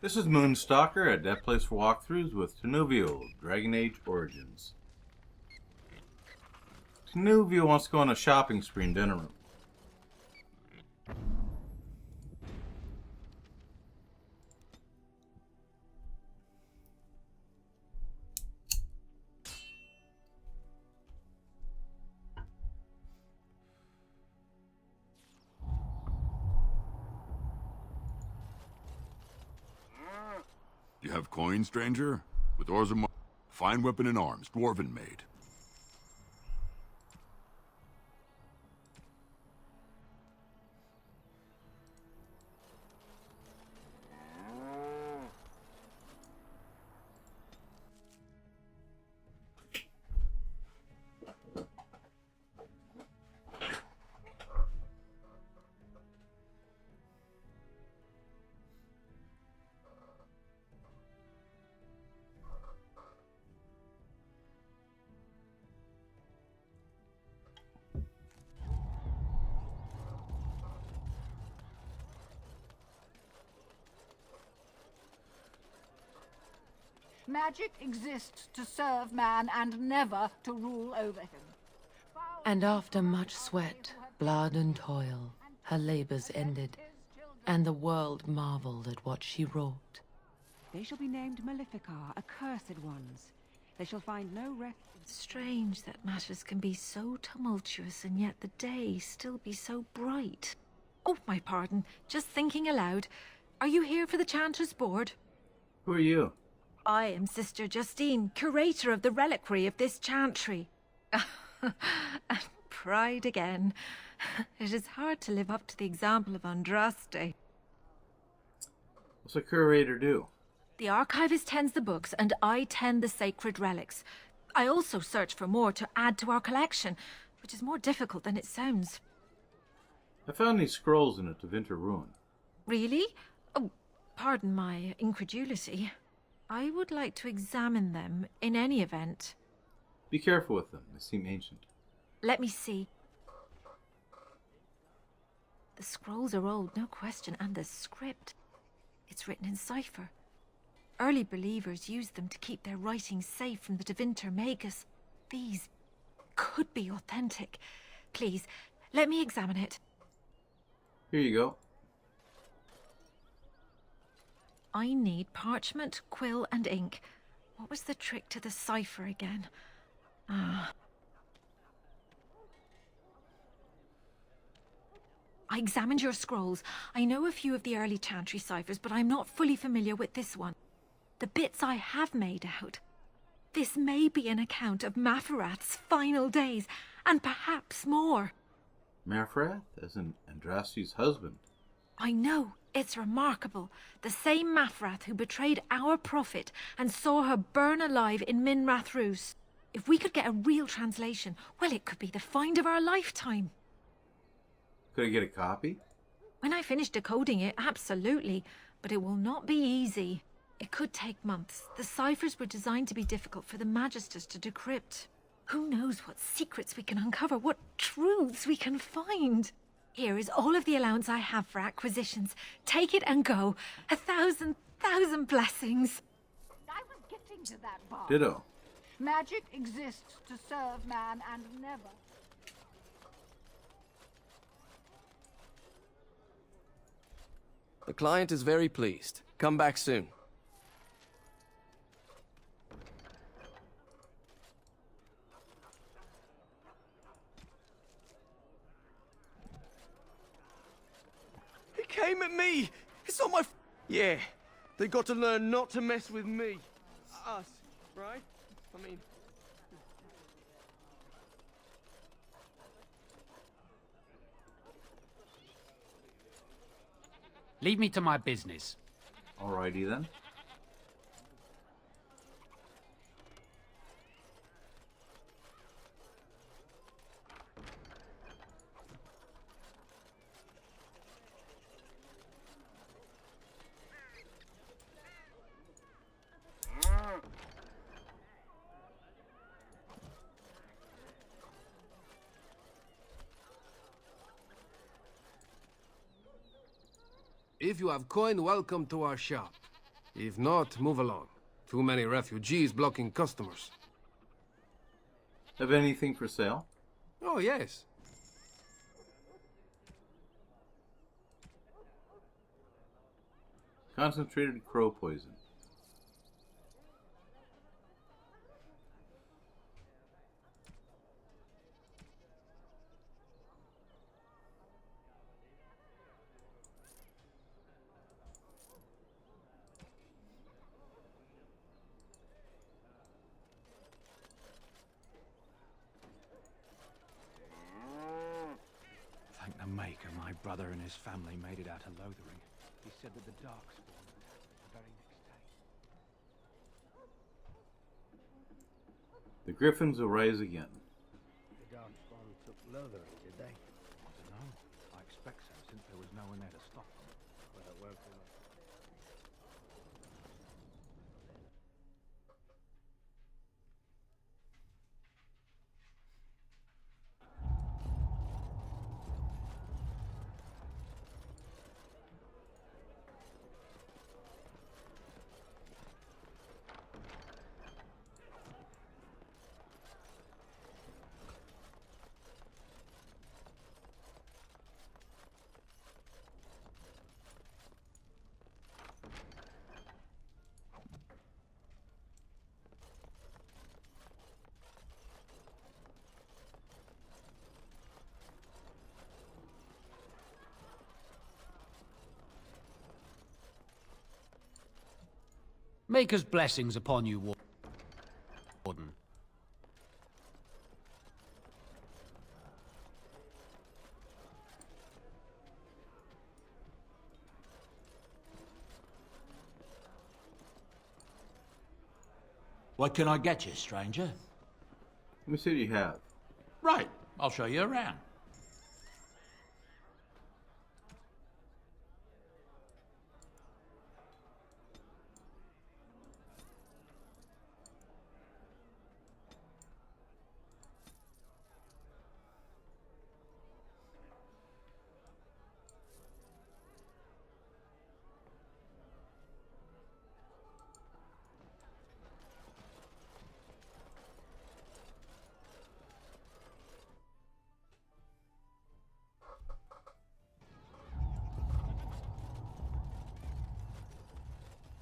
This is Moonstalker at that place for walkthroughs with Tinuvial, Dragon Age Origins. Tinuvial wants to go on a shopping spree in dinner room. You have coin, stranger? With ores of fine weapon and arms, dwarven made. Magic exists to serve man and never to rule over him. And after much sweat, blood and toil, her labors ended, and the world marveled at what she wrought. They shall be named Maleficar, accursed ones. They shall find no refuge. Strange that matters can be so tumultuous and yet the day still be so bright. Oh, my pardon, just thinking aloud. Are you here for the Chanter's Board? Who are you? I am Sister Justine, curator of the reliquary of this chantry. And pride again. It is hard to live up to the example of Andraste. What's a curator do? The archivist tends the books, and I tend the sacred relics. I also search for more to add to our collection, which is more difficult than it sounds. I found these scrolls in a Tevinter ruin. Really? Oh, pardon my incredulity. I would like to examine them in any event. Be careful with them, they seem ancient. Let me see. The scrolls are old, no question, and the script. It's written in cipher. Early believers used them to keep their writings safe from the Tevinter Magus. These could be authentic. Please, let me examine it. Here you go. I need parchment, quill, and ink. What was the trick to the cipher again? I examined your scrolls. I know a few of the early chantry ciphers, but I'm not fully familiar with this one. The bits I have made out. This may be an account of Maferath's final days, and perhaps more. Maferath, as in Andraste's husband. I know. It's remarkable. The same Maferath who betrayed our prophet and saw her burn alive in Minrath Rus. If we could get a real translation, well, it could be the find of our lifetime. Could I get a copy? When I finish decoding it, absolutely. But it will not be easy. It could take months. The ciphers were designed to be difficult for the Magisters to decrypt. Who knows what secrets we can uncover, what truths we can find. Here is all of the allowance I have for acquisitions. Take it and go. 1,000 blessings. I was getting to that part. Ditto. Magic exists to serve man and never. The client is very pleased. Come back soon. He came at me! It's on my Yeah, they got to learn not to mess with me. Us, right? I mean... Leave me to my business. Alrighty then. If you have coin, welcome to our shop. If not, move along. Too many refugees blocking customers. Have anything for sale? Oh, yes. Concentrated crow poison. Thank the Maker, my brother and his family made it out of Lothering. He said that the Darkspawn the very next day. The griffins will rise again. The Darkspawn took Lothering, did they? I don't know. I expect so, since there was no one there to stop them. Well, it won't be much. Maker's blessings upon you, Warden. What can I get you, stranger? Let me see what you have. Right, I'll show you around.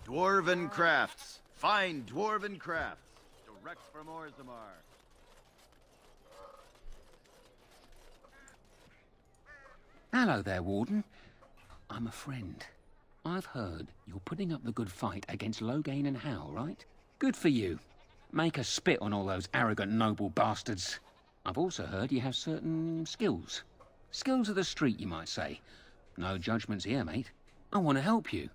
Dwarven crafts. Fine dwarven crafts. Direct from Orzammar. Hello there, Warden. I'm a friend. I've heard you're putting up the good fight against Loghain and Howe, right? Good for you. Make a spit on all those arrogant noble bastards. I've also heard you have certain skills. Skills of the street, you might say. No judgments here, mate. I want to help you.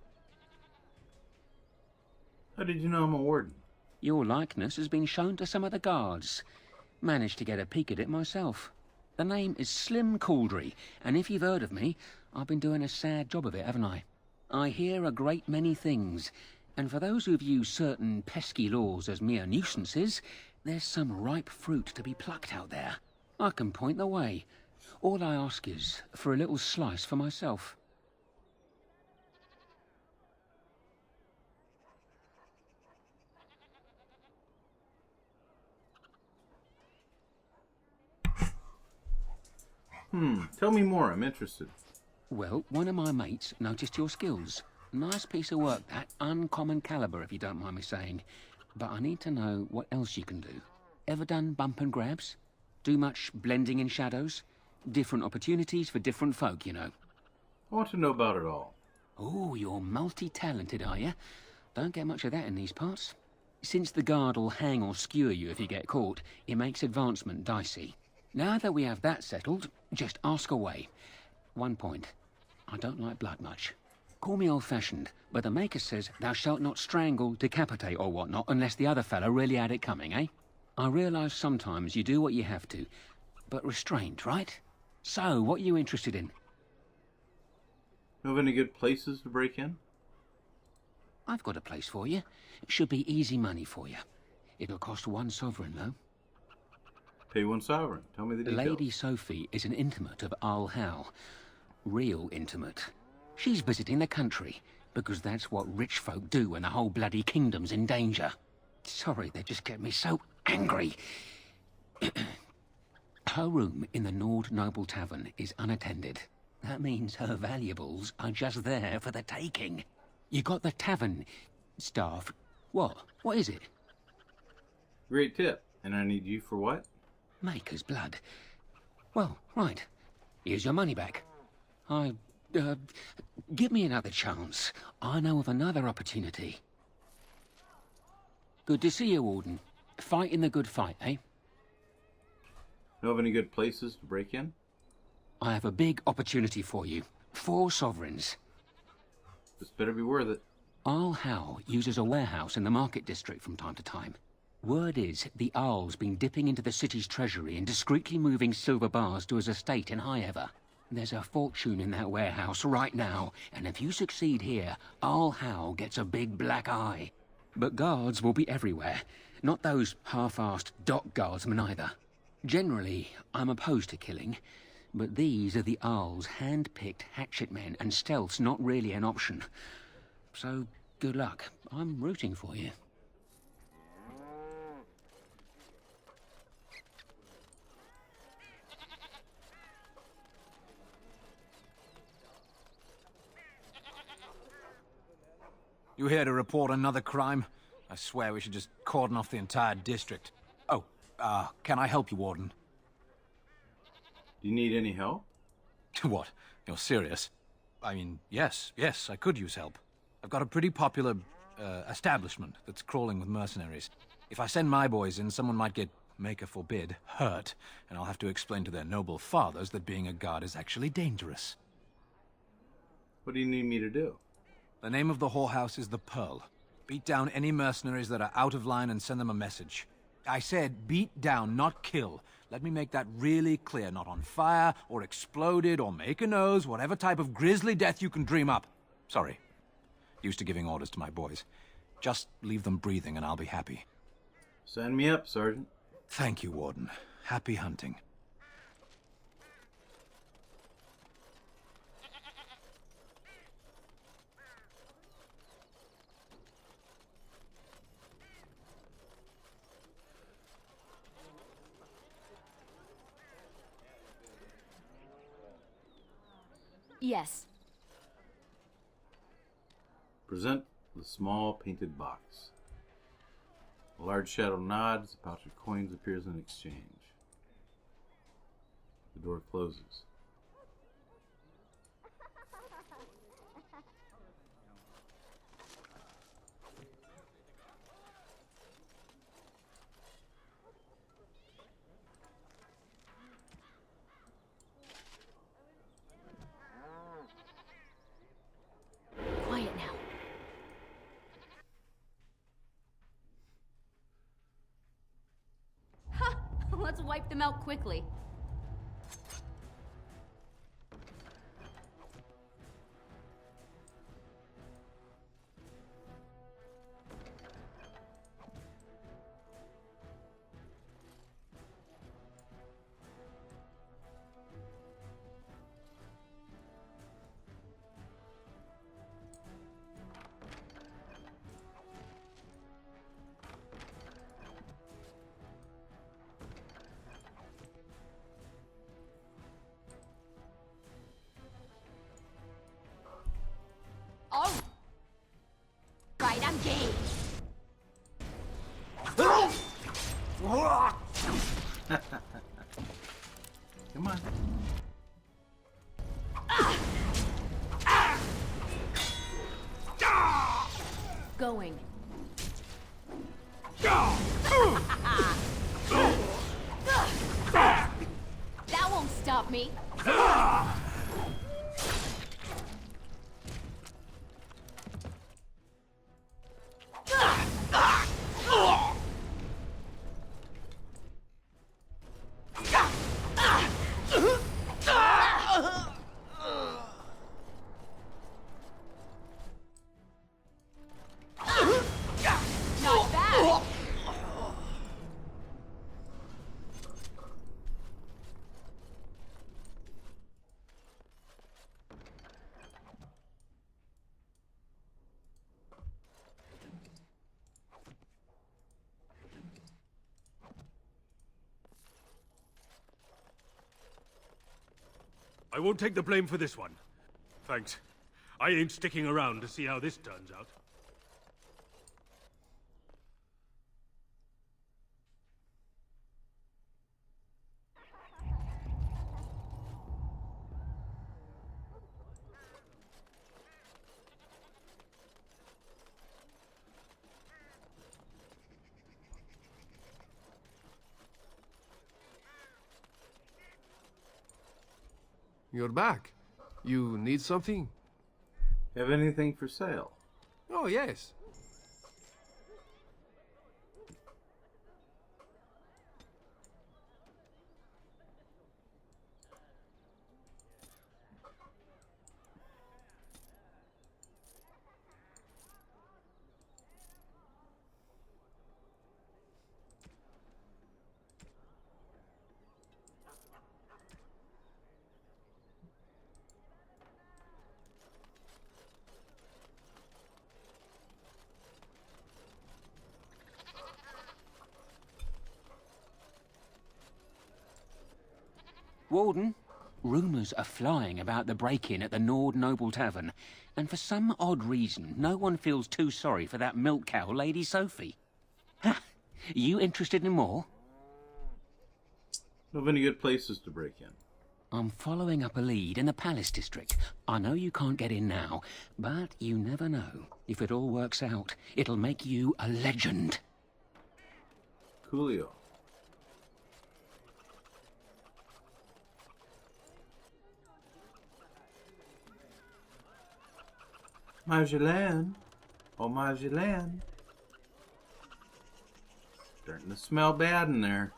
How did you know I'm a warden? Your likeness has been shown to some of the guards. Managed to get a peek at it myself. The name is Slim Cauldry, and if you've heard of me, I've been doing a sad job of it, haven't I? I hear a great many things, and for those who view certain pesky laws as mere nuisances, there's some ripe fruit to be plucked out there. I can point the way. All I ask is for a little slice for myself. Tell me more, I'm interested. Well, one of my mates noticed your skills. Nice piece of work, that. Uncommon caliber, if you don't mind me saying. But I need to know what else you can do. Ever done bump and grabs? Do much blending in shadows? Different opportunities for different folk, you know. I want to know about it all. Oh, you're multi-talented, are you? Don't get much of that in these parts. Since the guard'll hang or skewer you if you get caught, it makes advancement dicey. Now that we have that settled, just ask away. One point. I don't like blood much. Call me old-fashioned, but the Maker says thou shalt not strangle, decapitate or whatnot unless the other fellow really had it coming, eh? I realise sometimes you do what you have to, but restrained, right? So, what are you interested in? Know of any good places to break in? I've got a place for you. It should be easy money for you. It'll cost 1 sovereign, though. Pay 1 sovereign. Tell me the details. Lady Sophie is an intimate of Al Howe. Real intimate. She's visiting the country. because that's what rich folk do when the whole bloody kingdom's in danger. Sorry, they just get me so angry. Her room in the Nord Noble Tavern is unattended. That means her valuables are just there for the taking. You got the tavern staff. What? What is it? Great tip. And I need you for what? Maker's blood. Well, right. Here's your money back. Give me another chance. I know of another opportunity. Good to see you, Warden. Fighting the good fight, eh? Know of any good places to break in? I have a big opportunity for you. 4 sovereigns. This better be worth it. Arl Howe uses a warehouse in the market district from time to time. Word is the Arl's been dipping into the city's treasury and discreetly moving silver bars to his estate in Highever. There's a fortune in that warehouse right now, and if you succeed here, Arl Howe gets a big black eye. But guards will be everywhere. Not those half-assed dock guardsmen either. Generally, I'm opposed to killing, but these are the Arl's hand-picked hatchet men, and stealth's not really an option. So, good luck. I'm rooting for you. You here to report another crime? I swear we should just cordon off the entire district. Oh, can I help you, Warden? Do you need any help? What? You're serious? I mean, yes, I could use help. I've got a pretty popular, establishment that's crawling with mercenaries. If I send my boys in, someone might get, maker forbid, hurt, and I'll have to explain to their noble fathers that being a guard is actually dangerous. What do you need me to do? The name of the whorehouse is the Pearl. Beat down any mercenaries that are out of line and send them a message. I said beat down, not kill. Let me make that really clear. Not on fire, or exploded, or make a nose, whatever type of grisly death you can dream up. Sorry. Used to giving orders to my boys. Just leave them breathing and I'll be happy. Sign me up, Sergeant. Thank you, Warden. Happy hunting. Yes. Present the small painted box. A large shadow nods, a pouch of coins appears in exchange. The door closes. Quiet now. Let's wipe them out quickly. Oh! Right, I'm game. Come on. Going. That won't stop me. Not bad. I won't take the blame for this one. Thanks. I ain't sticking around to see how this turns out. You're back. You need something? Have anything for sale? Oh, yes. Warden, rumours are flying about the break-in at the Nord Noble Tavern, and for some odd reason, no one feels too sorry for that milk cow, Lady Sophie. Ha! You interested in more? Know of any good places to break in? I'm following up a lead in the Palace District. I know you can't get in now, but you never know. If it all works out, it'll make you a legend. Coolio. Marjolaine. Oh, Marjolaine. Starting to smell bad in there.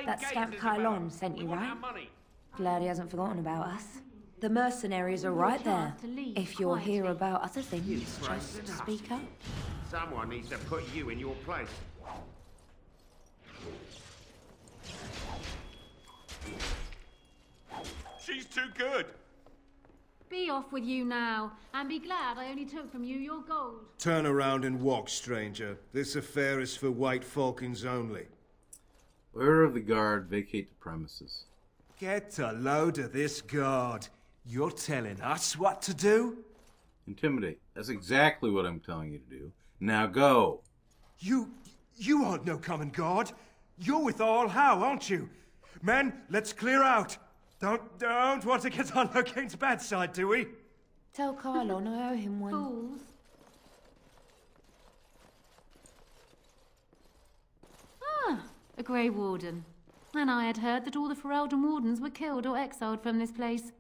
That scamp Kylon sent you, right? Glad he hasn't forgotten about us. The mercenaries are right there. If you're here about other things, just speak up. Someone needs to put you in your place. She's too good. Be off with you now, and be glad I only took from you your gold. Turn around and walk, stranger. This affair is for White Falcons only. Order of the guard, vacate the premises. Get a load of this guard. You're telling us what to do? Intimidate. That's exactly what I'm telling you to do. Now go. You aren't no common guard. You're with All How, aren't you? Men, let's clear out. Don't want to get on Locane's bad side, do we? Tell Kylon I owe him one. Fools. Ah, a Grey Warden. And I had heard that all the Ferelden Wardens were killed or exiled from this place.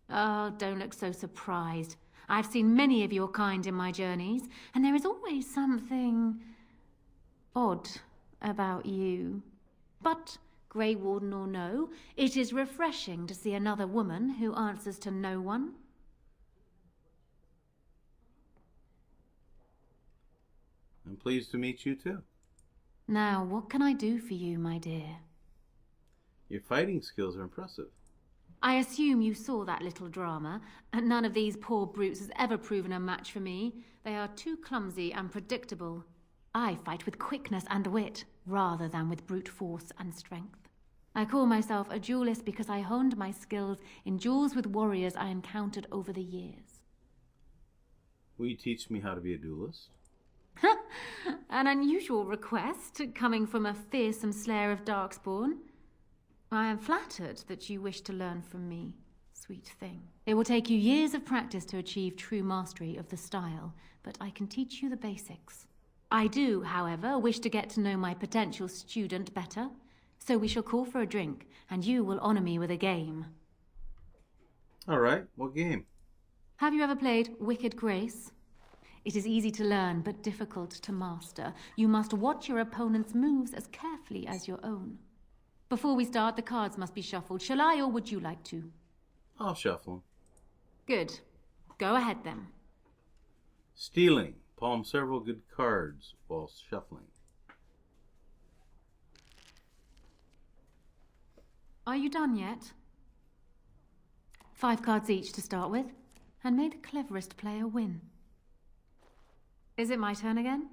Oh, don't look so surprised. I've seen many of your kind in my journeys, and there is always something odd about you. But, Grey Warden or no, it is refreshing to see another woman who answers to no one. I'm pleased to meet you too. Now, what can I do for you, my dear? Your fighting skills are impressive. I assume you saw that little drama, and none of these poor brutes has ever proven a match for me. They are too clumsy and predictable. I fight with quickness and wit, rather than with brute force and strength. I call myself a duelist because I honed my skills in duels with warriors I encountered over the years. Will you teach me how to be a duelist? An unusual request, coming from a fearsome slayer of Darkspawn. I am flattered that you wish to learn from me, sweet thing. It will take you years of practice to achieve true mastery of the style, but I can teach you the basics. I do, however, wish to get to know my potential student better, so we shall call for a drink, and you will honor me with a game. All right, what game? Have you ever played Wicked Grace? It is easy to learn, but difficult to master. You must watch your opponent's moves as carefully as your own. Before we start, the cards must be shuffled. Shall I, or would you like to? I'll shuffle them. Good. Go ahead, then. Stealing. Palm several good cards while shuffling. Are you done yet? 5 cards each to start with, and may the cleverest player win. Is it my turn again?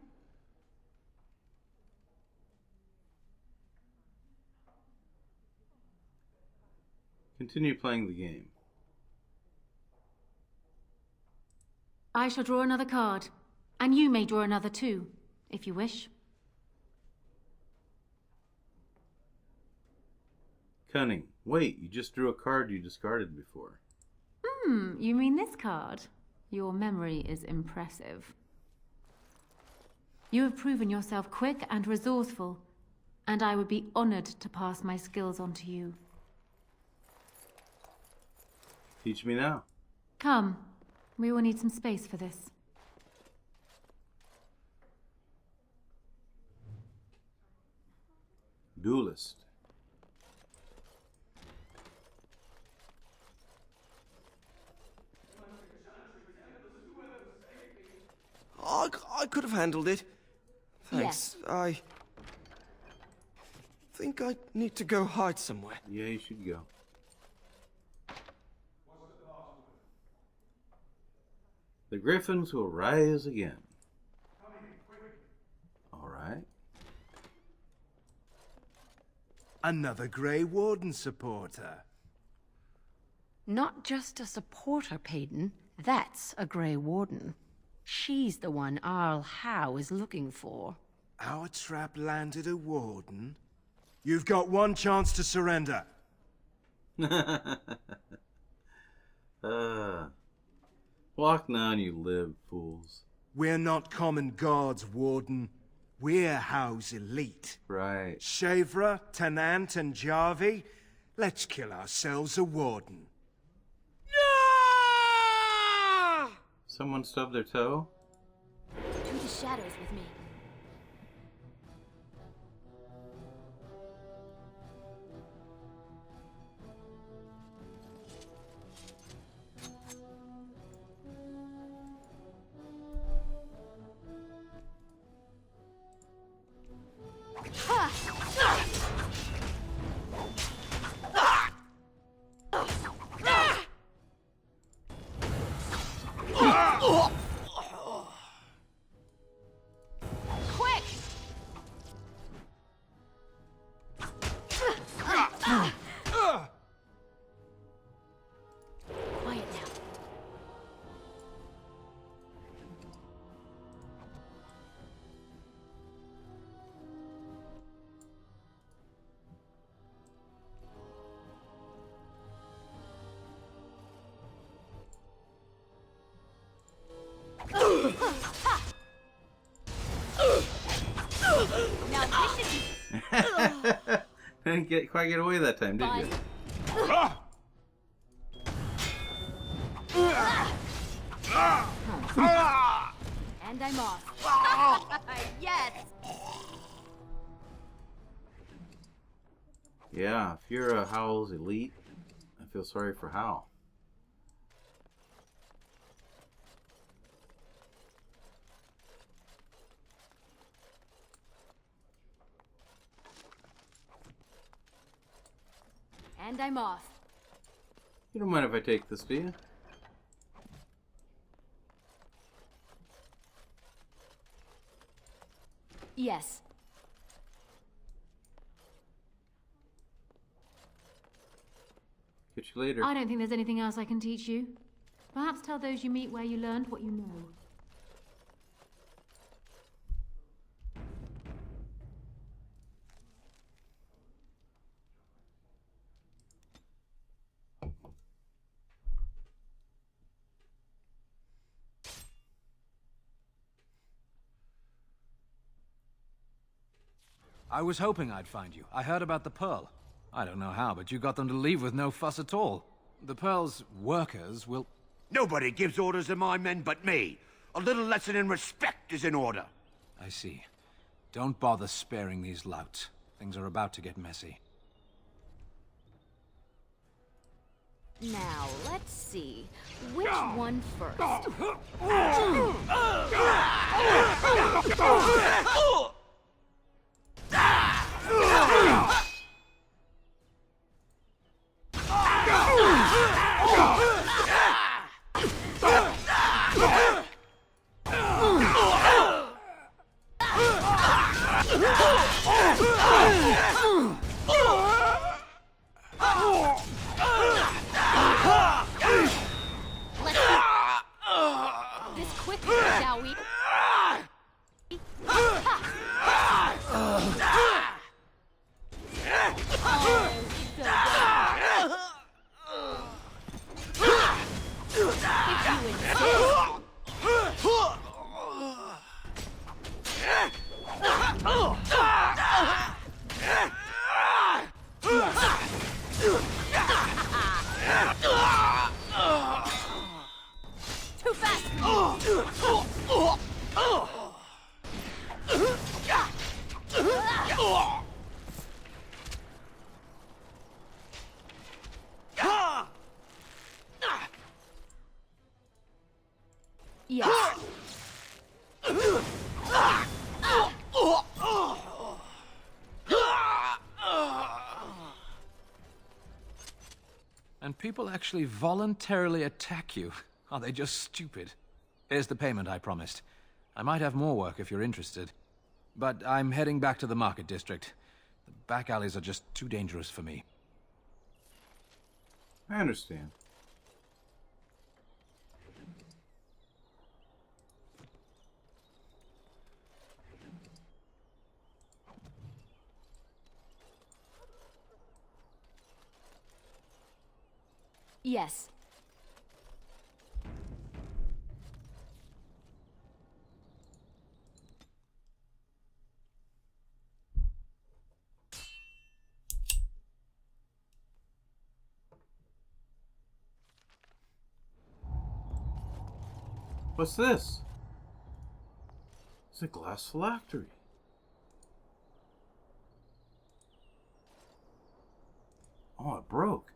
Continue playing the game. I shall draw another card, and you may draw another too, if you wish. Cunning. Wait, you just drew a card you discarded before. You mean this card? Your memory is impressive. You have proven yourself quick and resourceful, and I would be honored to pass my skills on to you. Teach me now. Come, we will need some space for this. Duelist. I could have handled it. Thanks. Yes. I think I need to go hide somewhere. Yeah, you should go. The Griffins will rise again. All right. Another Grey Warden supporter. Not just a supporter, Peyton. That's a Grey Warden. She's the one Arl Howe is looking for. Our trap landed a Warden? You've got one chance to surrender. Walk now and you live, fools. We're not common guards, Warden. We're Howe's elite. Right. Shavra, Tenant, and Jarvie, let's kill ourselves a Warden. Someone stubbed their toe? To the shadows with me. Didn't quite get away that time, did you? And I'm off. Yes! Yeah, if you're a Howl's elite, I feel sorry for Howl. And I'm off. You don't mind if I take this, do you? Yes. Catch you later. I don't think there's anything else I can teach you. Perhaps tell those you meet where you learned what you know. I was hoping I'd find you. I heard about the Pearl. I don't know how, but you got them to leave with no fuss at all. The Pearl's workers will... Nobody gives orders to my men but me. A little lesson in respect is in order. I see. Don't bother sparing these louts. Things are about to get messy. Now, let's see. Which one first? This quickly, shall we? Too fast! Yes. And people actually voluntarily attack you. Are they just stupid? Here's the payment I promised. I might have more work if you're interested. But I'm heading back to the market district. The back alleys are just too dangerous for me. I understand. Yes. What's this? It's a glass phylactery. Oh, it broke.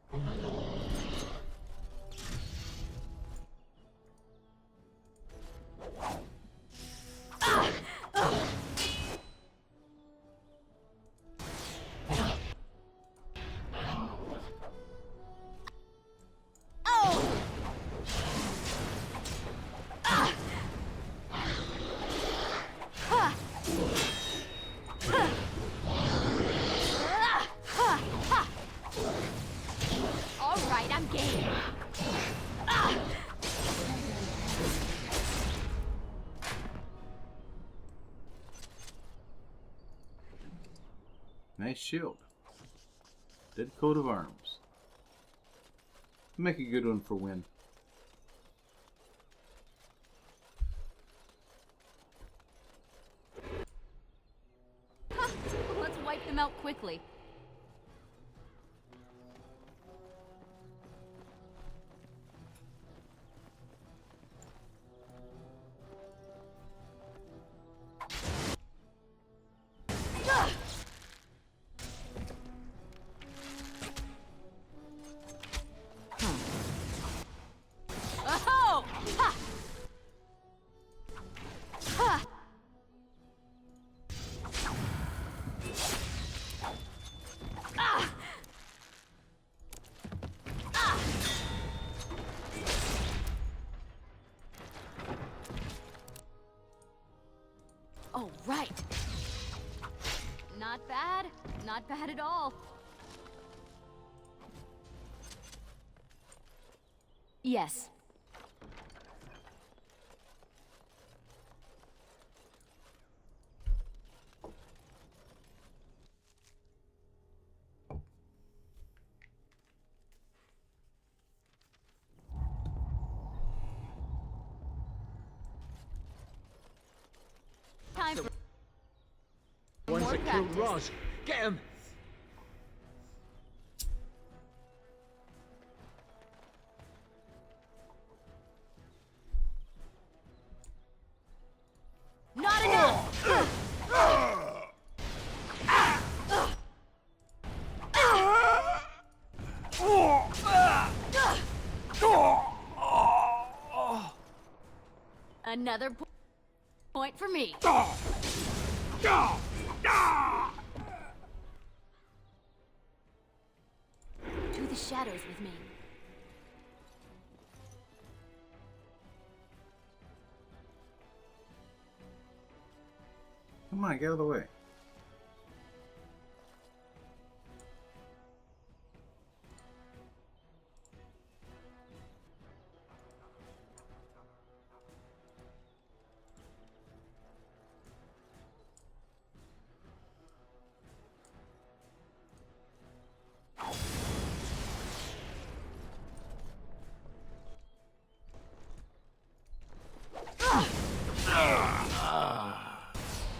Nice shield. Dead coat of arms. Make a good one for Win. Let's wipe them out quickly. Oh, right. Not bad. Not bad at all. Yes. Time for Ones more that killed practice. Roz. Get him! Not enough! Another point for me. To the shadows with me. Come on, get out of the way.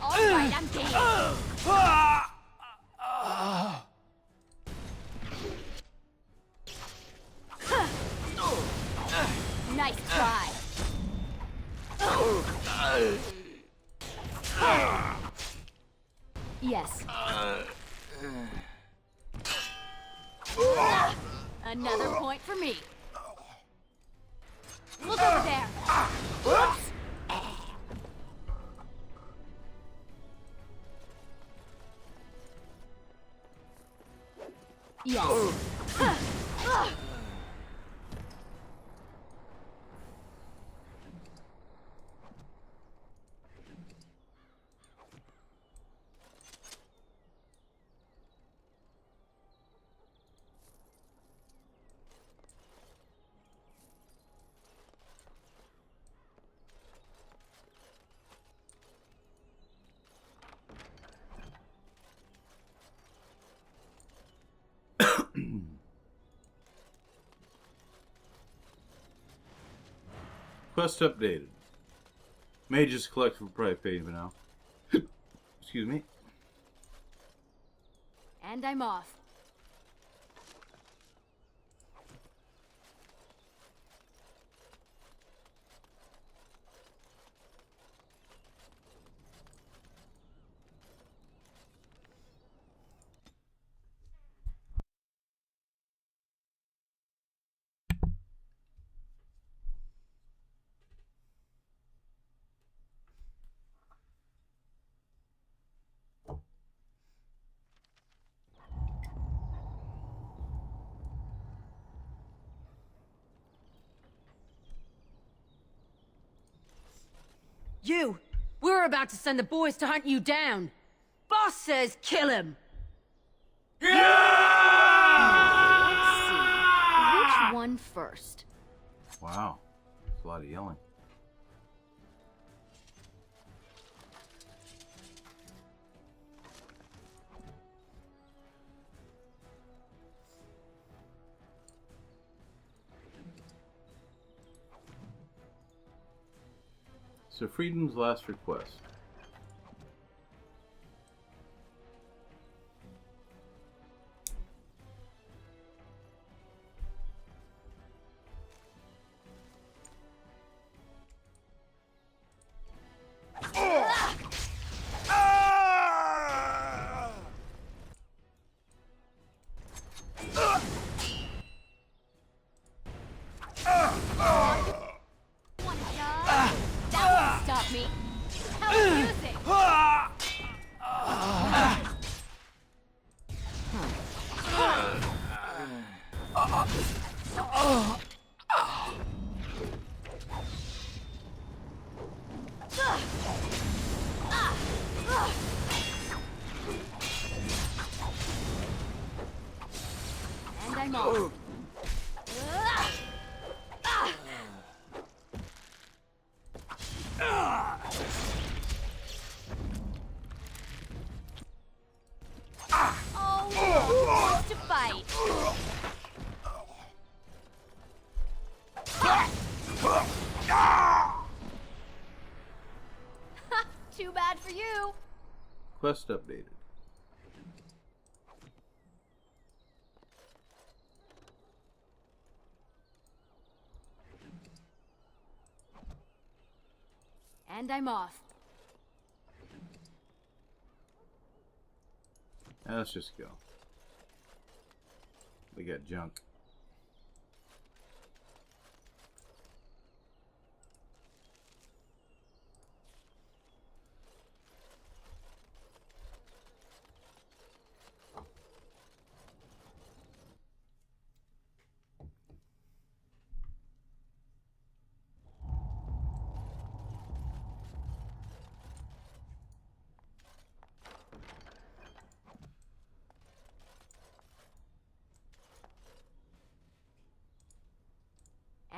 Alright, I'm game. Nice try. Yes. Another point for me. Look over there. Whoops. Yes. Quest updated. Mages collect for probably paid for now. Excuse me. And I'm off. You! We're about to send the boys to hunt you down. Boss says kill him! Let's see. Which one first? Wow. That's a lot of yelling. So Freedom's last request. And I'm off. Oh, who wants to fight? Too bad for you. Quest updated. And I'm off. Now let's just go. We got junk.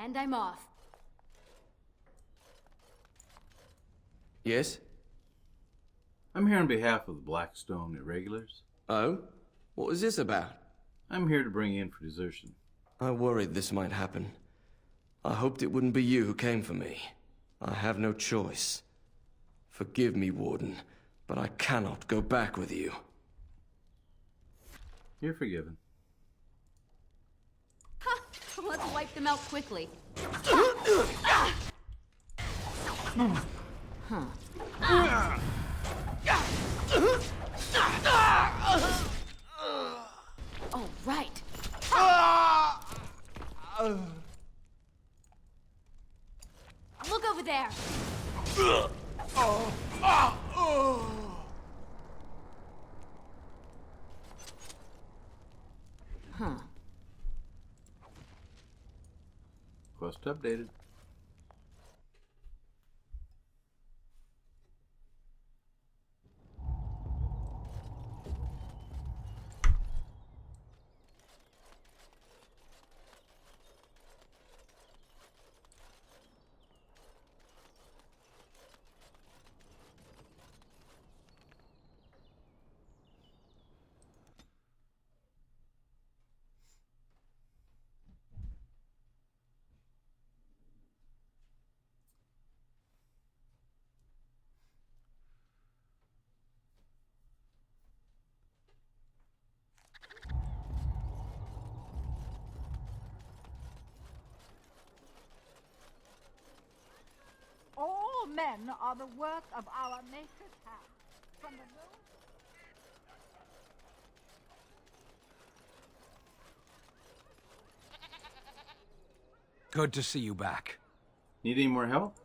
And I'm off. Yes? I'm here on behalf of the Blackstone Irregulars. Oh? What was this about? I'm here to bring you in for desertion. I worried this might happen. I hoped it wouldn't be you who came for me. I have no choice. Forgive me, Warden, but I cannot go back with you. You're forgiven. Let's wipe them out quickly. Oh, right. Look over there. Quest updated. All men are the work of our nature's hand. From the moon. Good to see you back. Need any more help?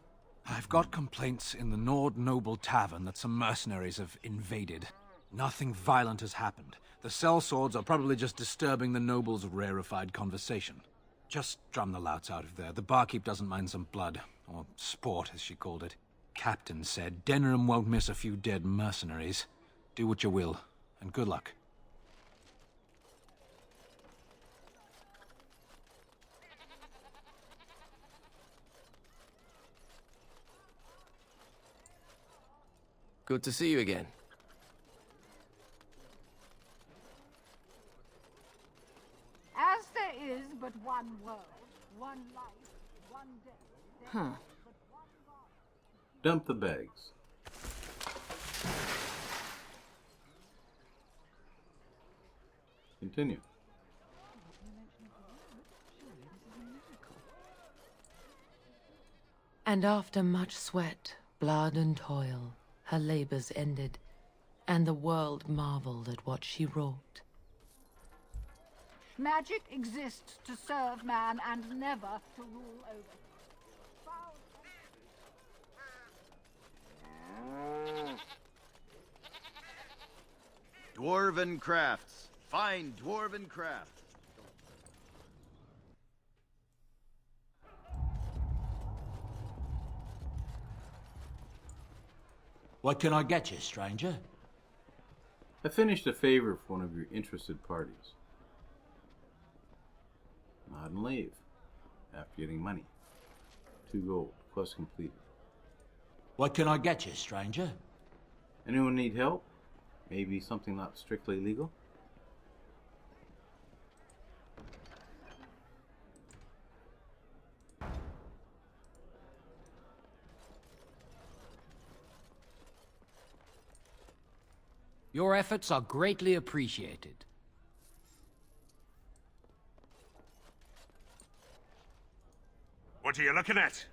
I've got complaints in the Nord Noble Tavern that some mercenaries have invaded. Nothing violent has happened. The sellswords are probably just disturbing the nobles' rarefied conversation. Just drum the louts out of there. The barkeep doesn't mind some blood. Or sport, as she called it. Captain said Denham won't miss a few dead mercenaries. Do what you will, and good luck. Good to see you again. As there is but one world, one life, one death. Huh. Dump the bags. Continue. And after much sweat, blood and toil, her labors ended, and the world marveled at what she wrought. Magic exists to serve man and never to rule over him. Dwarven crafts. Fine dwarven crafts. What can I get you, stranger? I finished a favor for one of your interested parties. Nod and leave. After getting money. 2 gold. Quest completed. What can I get you, stranger? Anyone need help? Maybe something not strictly legal? Your efforts are greatly appreciated. What are you looking at?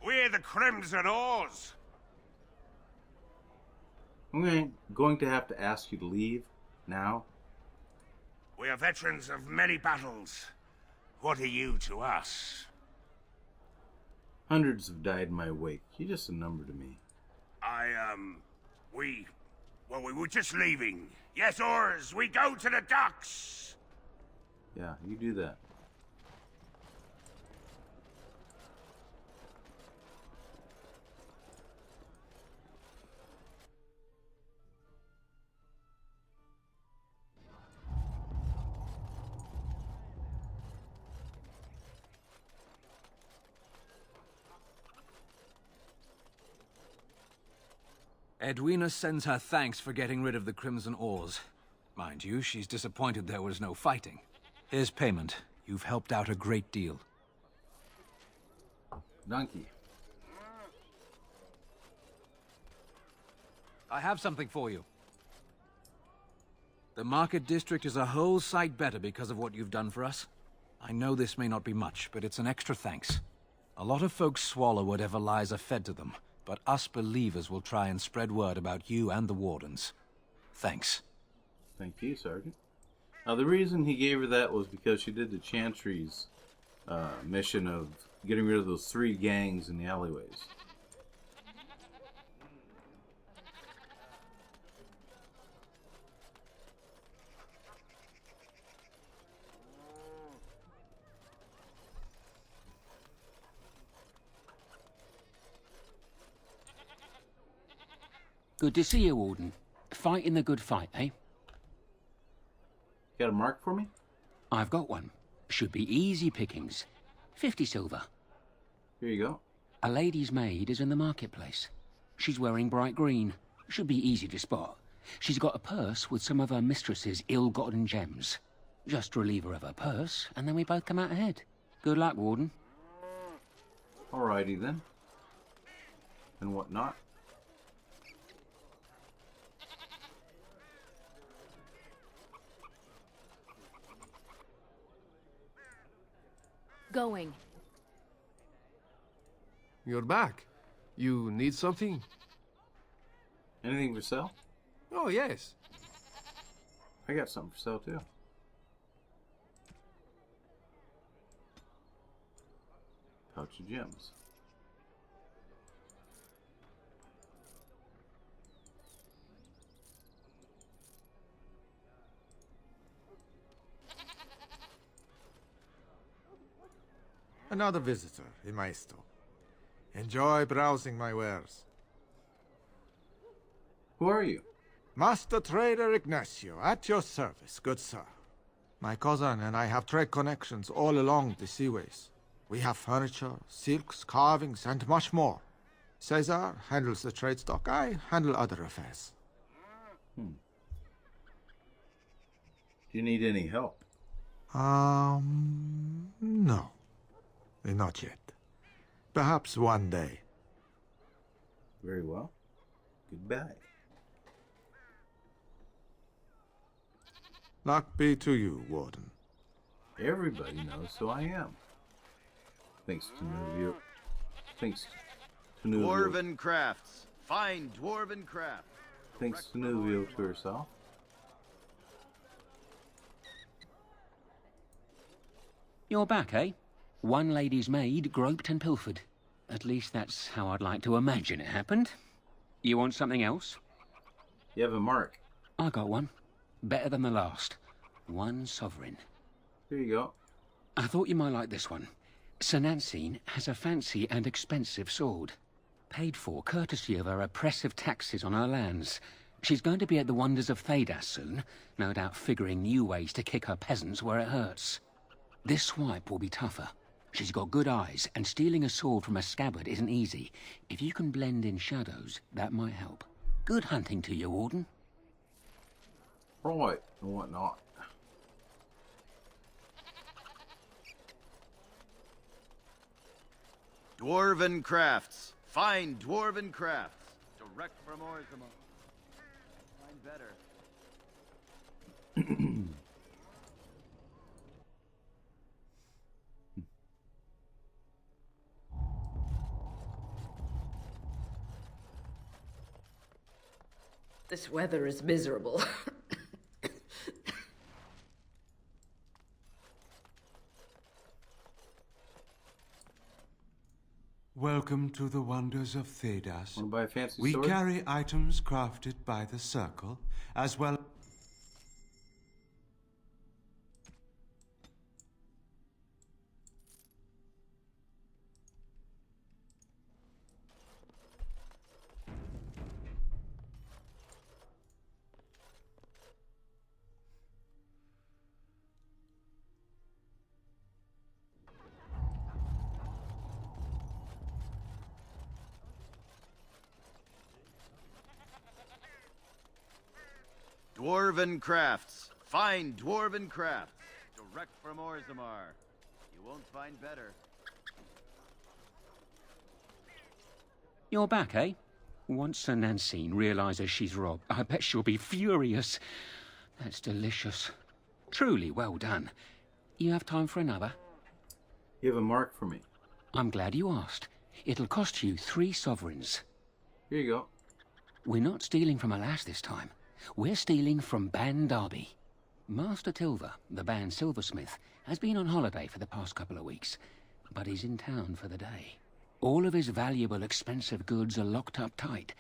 We're the Crimson Oars. I'm going to have to ask you to leave now. We are veterans of many battles. What are you to us? Hundreds have died in my wake. You're just a number to me. Well, we were just leaving. Yes, oars, we go to the docks. Yeah, you do that. Edwina sends her thanks for getting rid of the Crimson Oars. Mind you, she's disappointed there was no fighting. Here's payment. You've helped out a great deal. Donkey. I have something for you. The Market District is a whole sight better because of what you've done for us. I know this may not be much, but it's an extra thanks. A lot of folks swallow whatever lies are fed to them, but us believers will try and spread word about you and the Wardens. Thanks. Thank you, Sergeant. Now, the reason he gave her that was because she did the Chantry's mission of getting rid of those 3 gangs in the alleyways. Good to see you, Warden. Fighting the good fight, eh? Got a mark for me? I've got one. Should be easy pickings. 50 silver. Here you go. A lady's maid is in the marketplace. She's wearing bright green. Should be easy to spot. She's got a purse with some of her mistress's ill-gotten gems. Just relieve her of her purse, and then we both come out ahead. Good luck, Warden. Alrighty then. And what not? Going. You're back. You need something? Anything for sale? Oh, yes. I got something for sale too. Pouch of gems. Another visitor in my store. Enjoy browsing my wares. Who are you? Master Trader Ignacio, at your service, good sir. My cousin and I have trade connections all along the seaways. We have furniture, silks, carvings, and much more. Caesar handles the trade stock, I handle other affairs. Do you need any help? No. Not yet. Perhaps one day. Very well. Goodbye. Luck be to you, Warden. Everybody knows who I am. Thanks to Tinuvial. Thanks to Tinuvial. Dwarven crafts. Fine dwarven crafts. Thanks to Tinuvial to herself. You're back, eh? One lady's maid groped and pilfered. At least that's how I'd like to imagine it happened. You want something else? You have a mark. I got one. Better than the last. 1 sovereign. Here you go. I thought you might like this one. Sir Nancine has a fancy and expensive sword. Paid for courtesy of her oppressive taxes on her lands. She's going to be at the wonders of Thedas soon, no doubt figuring new ways to kick her peasants where it hurts. This swipe will be tougher. She's got good eyes, and stealing a sword from a scabbard isn't easy. If you can blend in shadows, that might help. Good hunting to you, Warden. Right, and whatnot. Dwarven crafts. Fine dwarven crafts. Direct from Orzammar. Find better. This weather is miserable. Welcome to the wonders of Thedas. Want to buy a fancy We sword? carry items crafted by the Circle, as well. Dwarven crafts. Fine dwarven crafts. Direct from Orzammar. You won't find better. You're back, eh? Once Sir Nancine realises she's robbed, I bet she'll be furious. That's delicious. Truly well done. You have time for another? You have a mark for me. I'm glad you asked. It'll cost you 3 sovereigns. Here you go. We're not stealing from a lass this time. We're stealing from Ban Darby. Master Tilver, the band silversmith, has been on holiday for the past couple of weeks, but he's in town for the day. All of his valuable, expensive goods are locked up tight,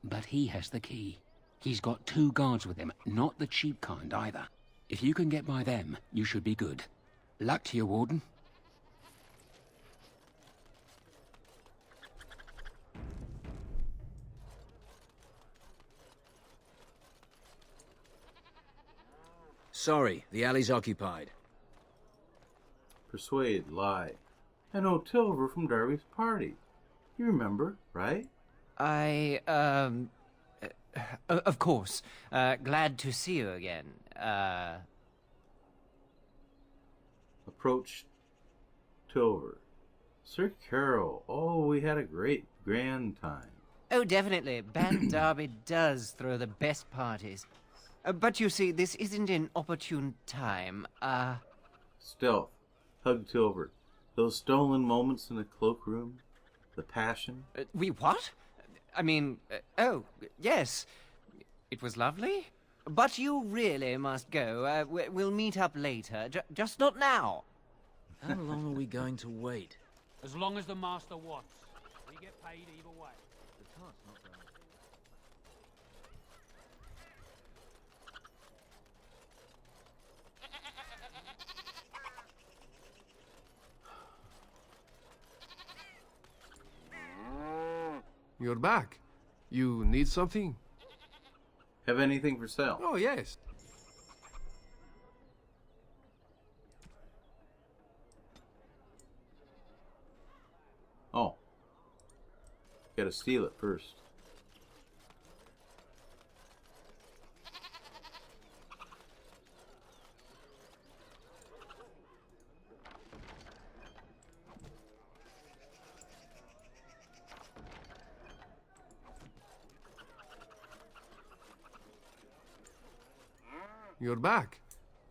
but he has the key. He's got 2 guards with him, not the cheap kind either. If you can get by them, you should be good. Luck to you, Warden. Sorry, the alley's occupied. Persuade, lie. I know Tilver from Darby's party. You remember, right? Of course. Glad to see you again. Approach Tilver. Sir Carol. Oh, we had a great, grand time. Oh, definitely. Ban Darby does throw the best parties. But you see, this isn't an opportune time. Stealth. Hug Tilver. Those stolen moments in the cloakroom. The passion. We what? I mean, oh, yes. It was lovely. But you really must go. We'll meet up later. Just not now. How long are we going to wait? As long as the master wants. We get paid either way. You're back. You need something? Have anything for sale? Oh, yes. Oh. Gotta steal it first. You're back.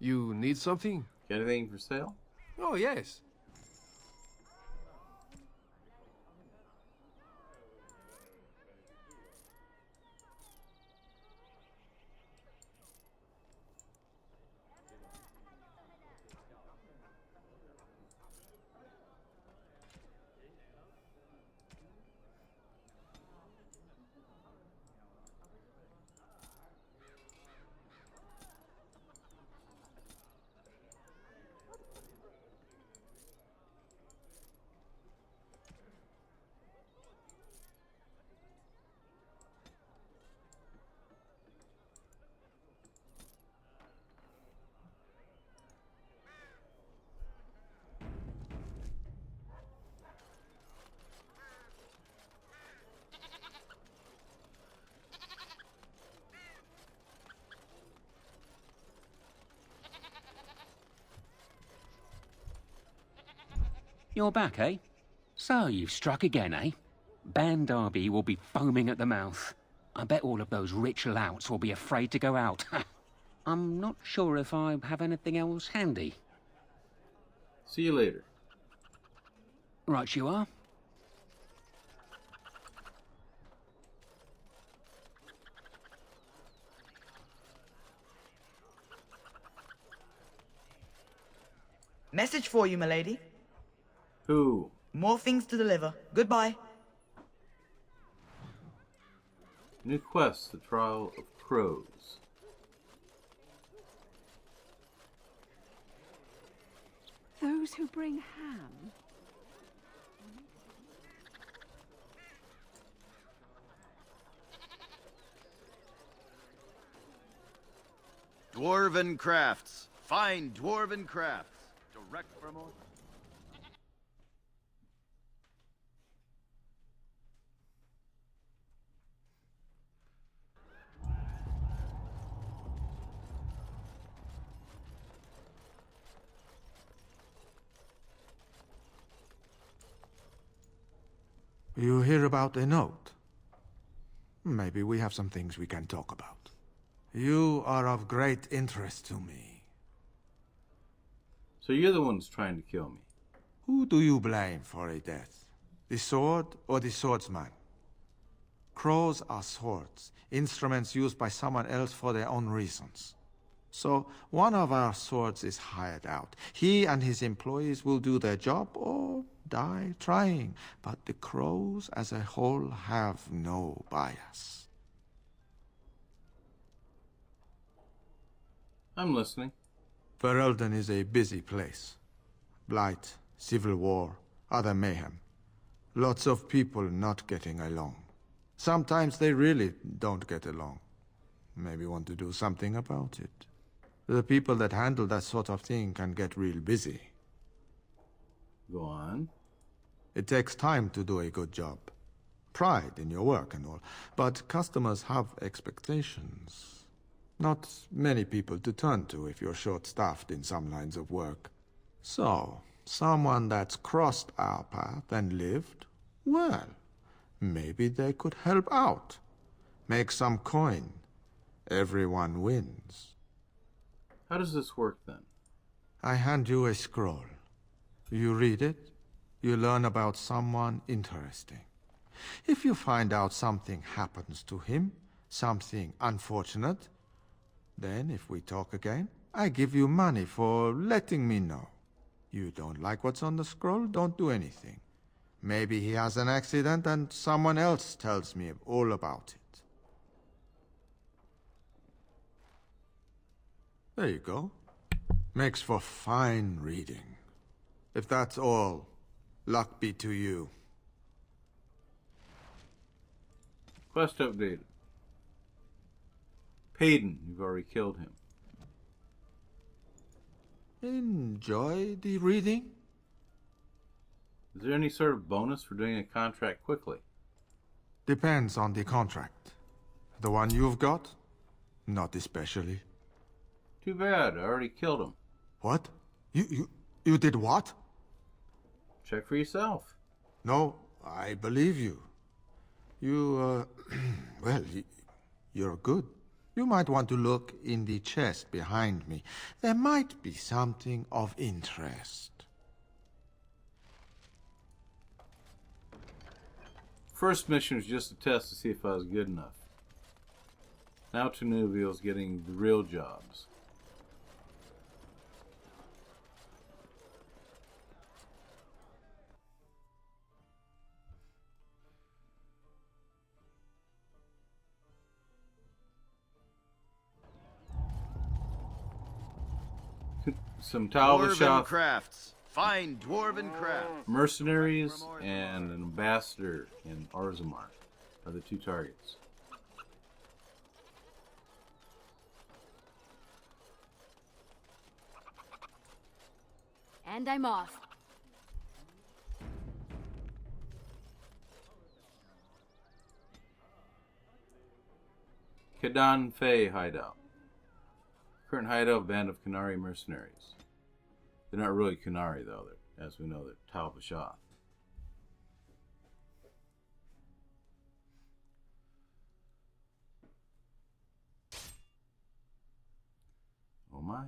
You need something? Got anything for sale? Oh, yes. You're back, eh? So you've struck again, eh? Ban Darby will be foaming at the mouth. I bet all of those rich louts will be afraid to go out. I'm not sure if I have anything else handy. See you later. Right you are. Message for you, milady. Who? More things to deliver. Goodbye. New quest, the trial of crows. Those who bring ham. Dwarven crafts. Fine dwarven crafts. Direct from Orzammar. You hear about a note? Maybe we have some things we can talk about. You are of great interest to me. So you're the one who's trying to kill me. Who do you blame for a death? The sword or the swordsman? Crows are swords, instruments used by someone else for their own reasons. So, one of our swords is hired out. He and his employees will do their job or die trying. But the crows as a whole have no bias. I'm listening. Ferelden is a busy place. Blight, civil war, other mayhem. Lots of people not getting along. Sometimes they really don't get along. Maybe want to do something about it. The people that handle that sort of thing can get real busy. Go on. It takes time to do a good job. Pride in your work and all. But customers have expectations. Not many people to turn to if you're short-staffed in some lines of work. So, someone that's crossed our path and lived, well, maybe they could help out. Make some coin. Everyone wins. How does this work then? I hand you a scroll. You read it, you learn about someone interesting. If you find out something happens to him, something unfortunate, then if we talk again, I give you money for letting me know. You don't like what's on the scroll, don't do anything. Maybe he has an accident and someone else tells me all about it. There you go. Makes for fine reading. If that's all, luck be to you. Quest updated. Payden, you've already killed him. Enjoy the reading? Is there any sort of bonus for doing a contract quickly? Depends on the contract. The one you've got? Not especially. Too bad, I already killed him. What? You did what? Check for yourself. No, I believe you. You, well, you're good. You might want to look in the chest behind me. There might be something of interest. First mission was just a test to see if I was good enough. Now Tinuvial's getting the real jobs. Some Dwarven Talbashov crafts. Find dwarven crafts. mercenaries and an ambassador in Orzammar are the two targets. And I'm off. Kadan Fey hideout. Current hideout of band of Qunari mercenaries. They're not really Qunari though, as we know, they're Talbashov. Oh my.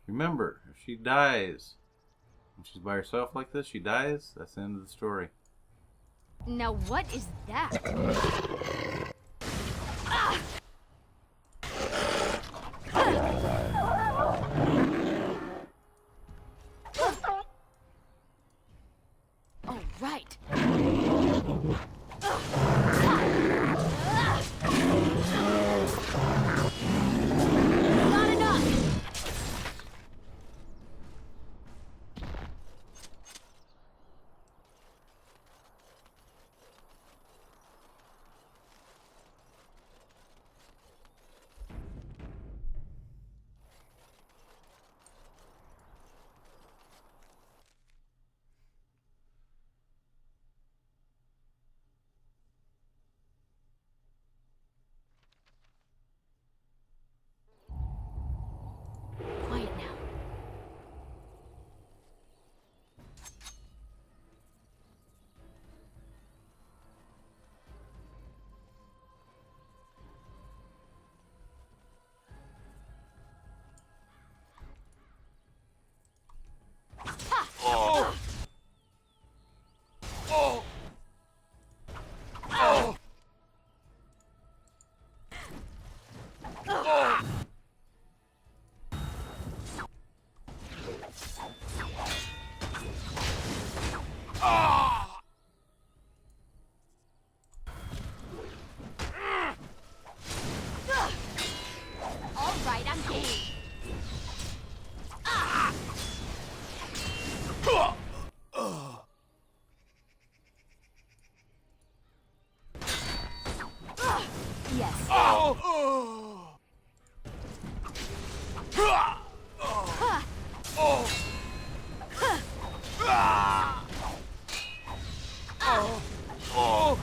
Remember, if she dies, when she's by herself like this, she dies, that's the end of the story. Now what is that? Ah! All right. Not enough. All right, I'm game. Yes.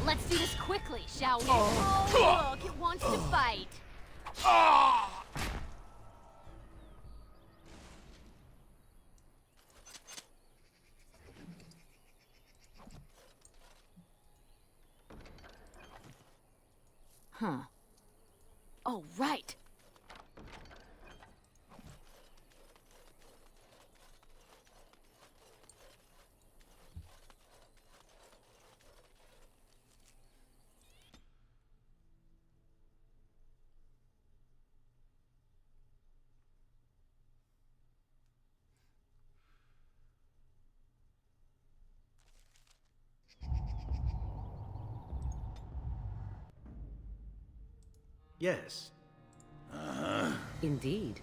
Let's do this quickly, shall we? Oh, look, it wants to fight. Huh. Oh, right. Yes. Indeed.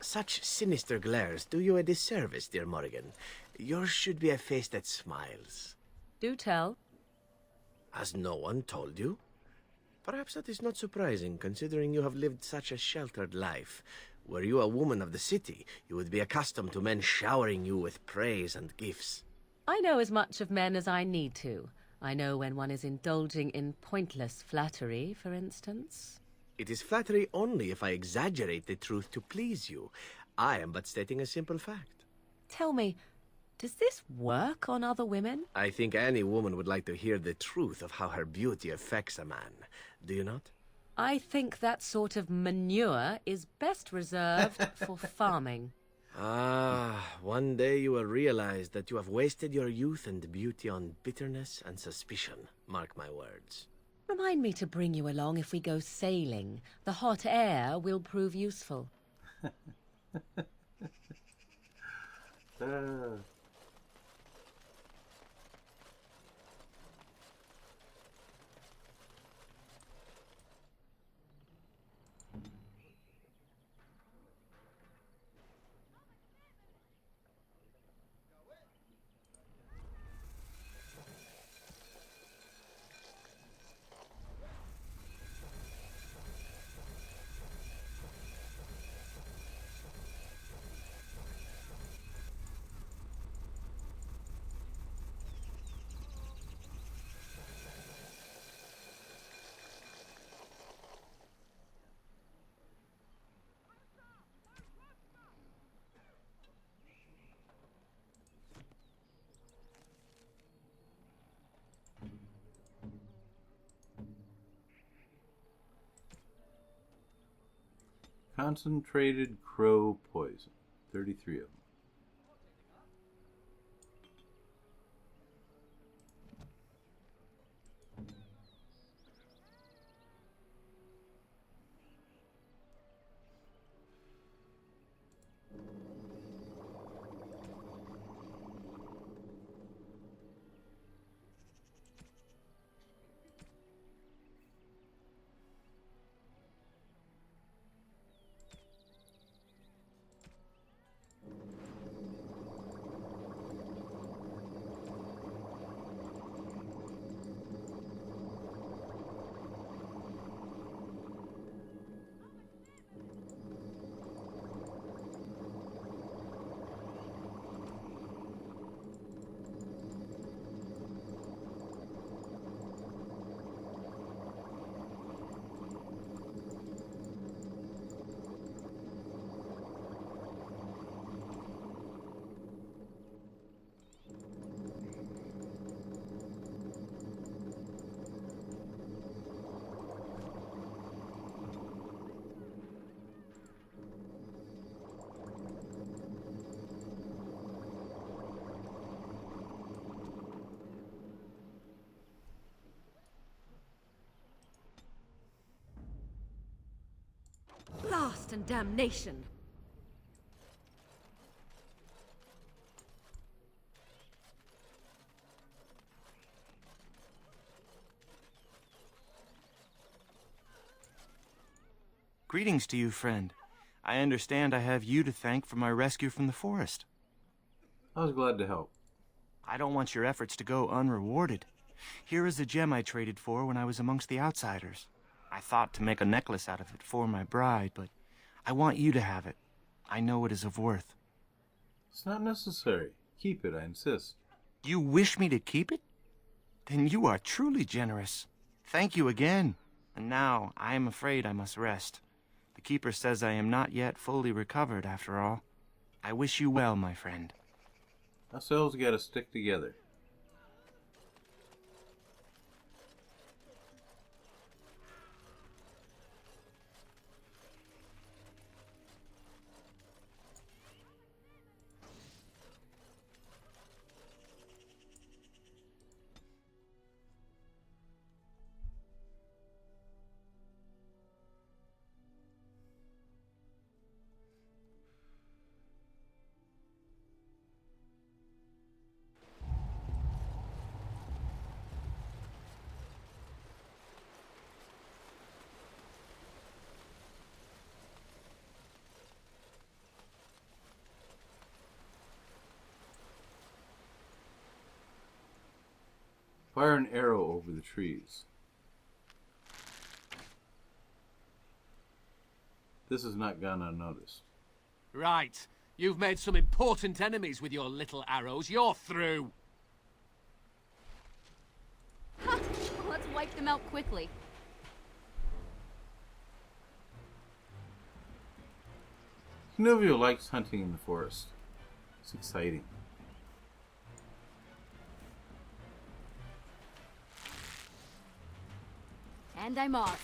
Such sinister glares do you a disservice, dear Morrigan. Yours should be a face that smiles. Do tell. Has no one told you? Perhaps that is not surprising, considering you have lived such a sheltered life. Were you a woman of the city, you would be accustomed to men showering you with praise and gifts. I know as much of men as I need to. I know when one is indulging in pointless flattery, for instance. It is flattery only if I exaggerate the truth to please you. I am but stating a simple fact. Tell me, does this work on other women? I think any woman would like to hear the truth of how her beauty affects a man. Do you not? I think that sort of manure is best reserved for farming. Ah, one day you will realize that you have wasted your youth and beauty on bitterness and suspicion. Mark my words. Remind me to bring you along if we go sailing. The hot air will prove useful. Concentrated crow poison. 33 of them. and damnation. Greetings to you, friend. I understand I have you to thank for my rescue from the forest. I was glad to help. I don't want your efforts to go unrewarded. Here is the gem I traded for when I was amongst the outsiders. I thought to make a necklace out of it for my bride, but I want you to have it. I know it is of worth. It's not necessary. Keep it, I insist. You wish me to keep it? Then you are truly generous. Thank you again. And now I am afraid I must rest. The keeper says I am not yet fully recovered, after all. I wish you well, my friend. Ourselves gotta stick together. Fire an arrow over the trees. This has not gone unnoticed. Right. You've made some important enemies with your little arrows. You're through. Ha! Let's wipe them out quickly. Tinuvial likes hunting in the forest. It's exciting. And I'm off.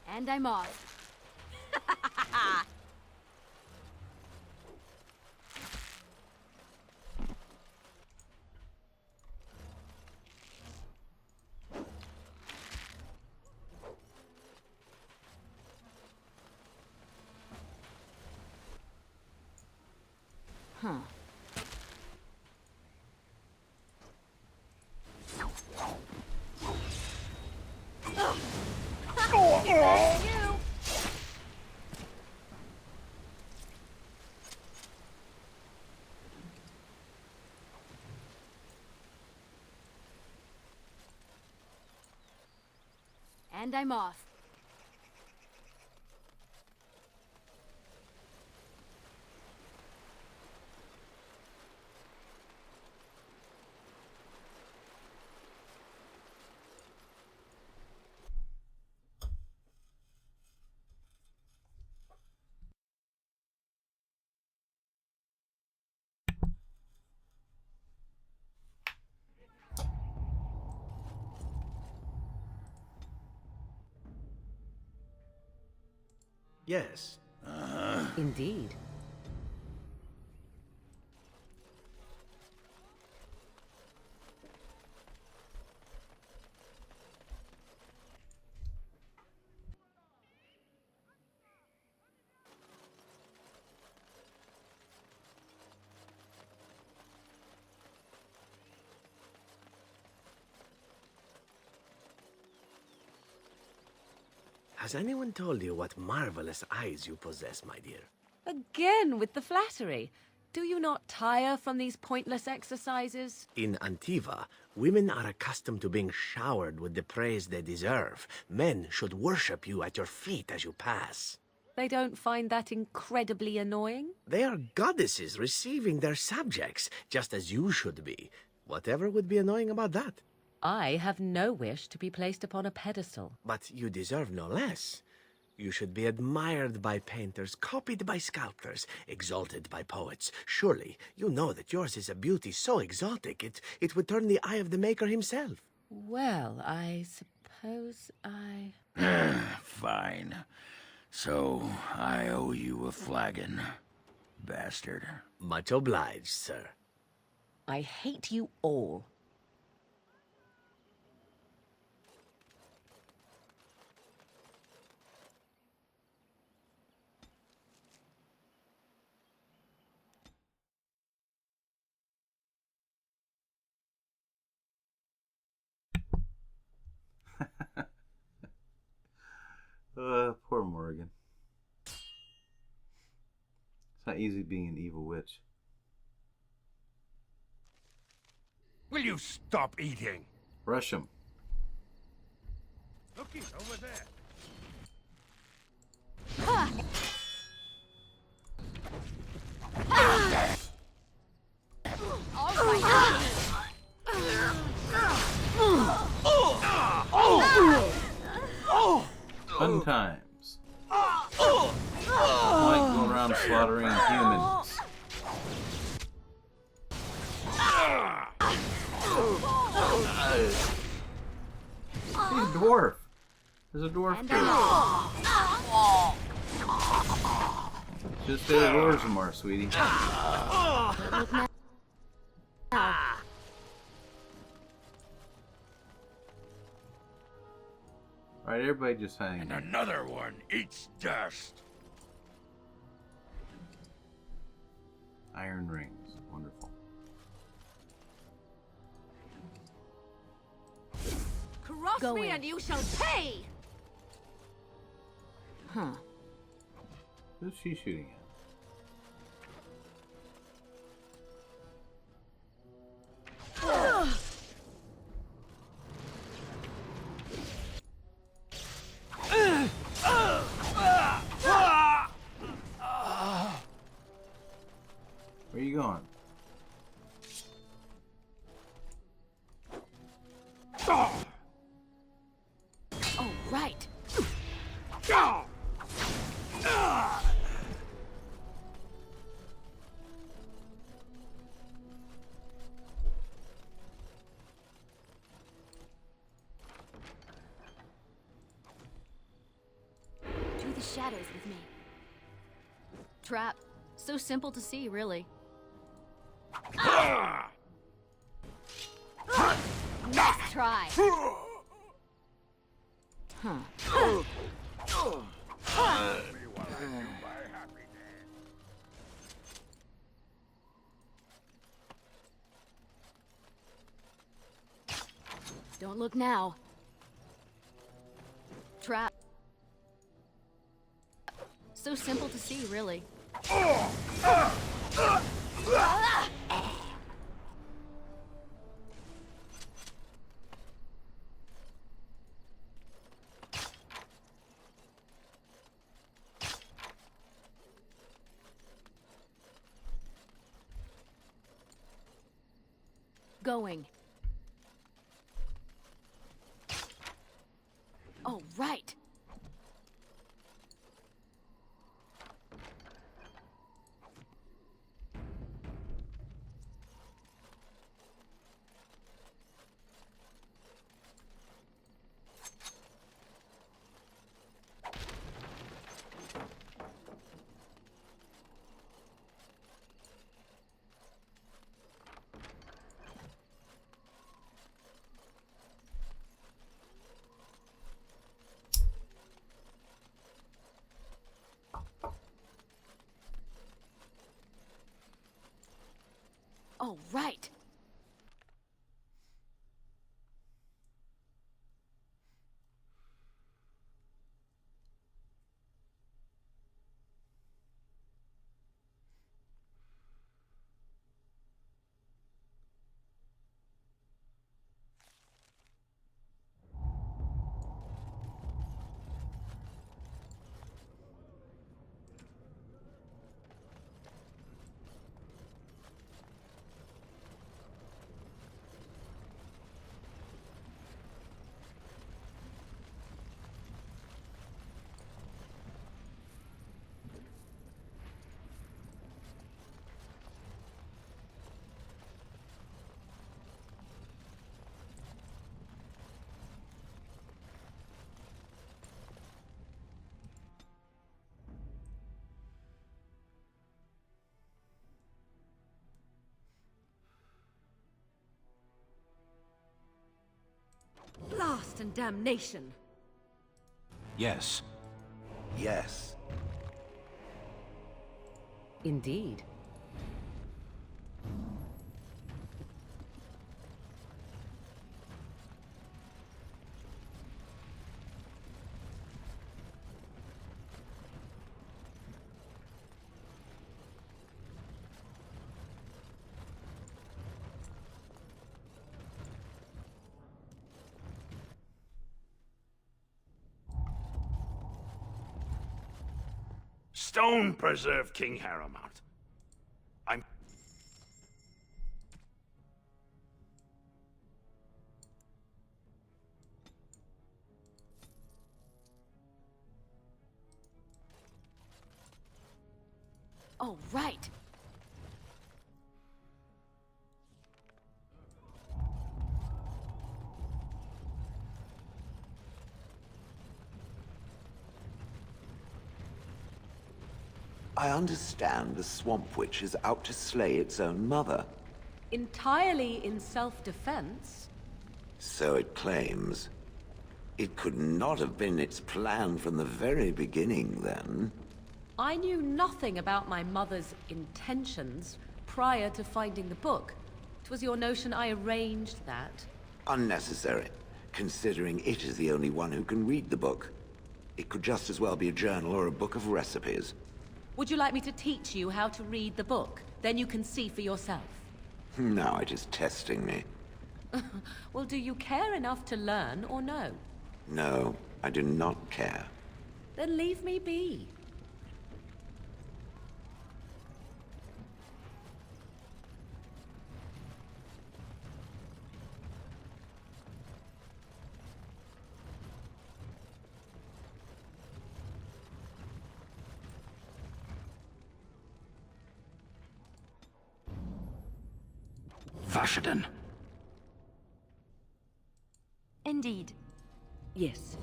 And I'm off. Huh. That's you. And I'm off. Yes. Indeed. Has anyone told you what marvelous eyes you possess, my dear? Again with the flattery. Do you not tire from these pointless exercises? In Antiva, women are accustomed to being showered with the praise they deserve. Men should worship you at your feet as you pass. They don't find that incredibly annoying? They are goddesses receiving their subjects, just as you should be. Whatever would be annoying about that? I have no wish to be placed upon a pedestal. But you deserve no less. You should be admired by painters, copied by sculptors, exalted by poets. Surely, you know that yours is a beauty so exotic it would turn the eye of the maker himself. Well, I suppose I... Fine. So, I owe you a flagon, bastard. Much obliged, sir. I hate you all. Poor Morgan. It's not easy being an evil witch. Will you stop eating? Rush him. Looky over there. Fun times. I like going around slaughtering humans. He's a dwarf. There's a dwarf here. Just stay the doors some more, sweetie. Alright, everybody just hang. And another one eats dust. Iron rings. Wonderful. Cross me and you shall pay! Huh. Who's she shooting at? Where are you going? Oh, right. Through the shadows with me. Trap. So simple to see, really. Nice try. Huh. Don't look now. Trap. So simple to see, really. Going. Oh, right. Oh, right. Frost and damnation. Yes. Yes. Indeed. Stone preserve King Harrowmount. I'm... Oh, right. I understand the Swamp Witch is out to slay its own mother. Entirely in self-defense. So it claims. It could not have been its plan from the very beginning, then. I knew nothing about my mother's intentions prior to finding the book. 'Twas your notion I arranged that. Unnecessary, considering it is the only one who can read the book. It could just as well be a journal or a book of recipes. Would you like me to teach you how to read the book? Then you can see for yourself. Now it is testing me. Well, do you care enough to learn or no? No, I do not care. Then leave me be. Vashaden. Indeed. Yes.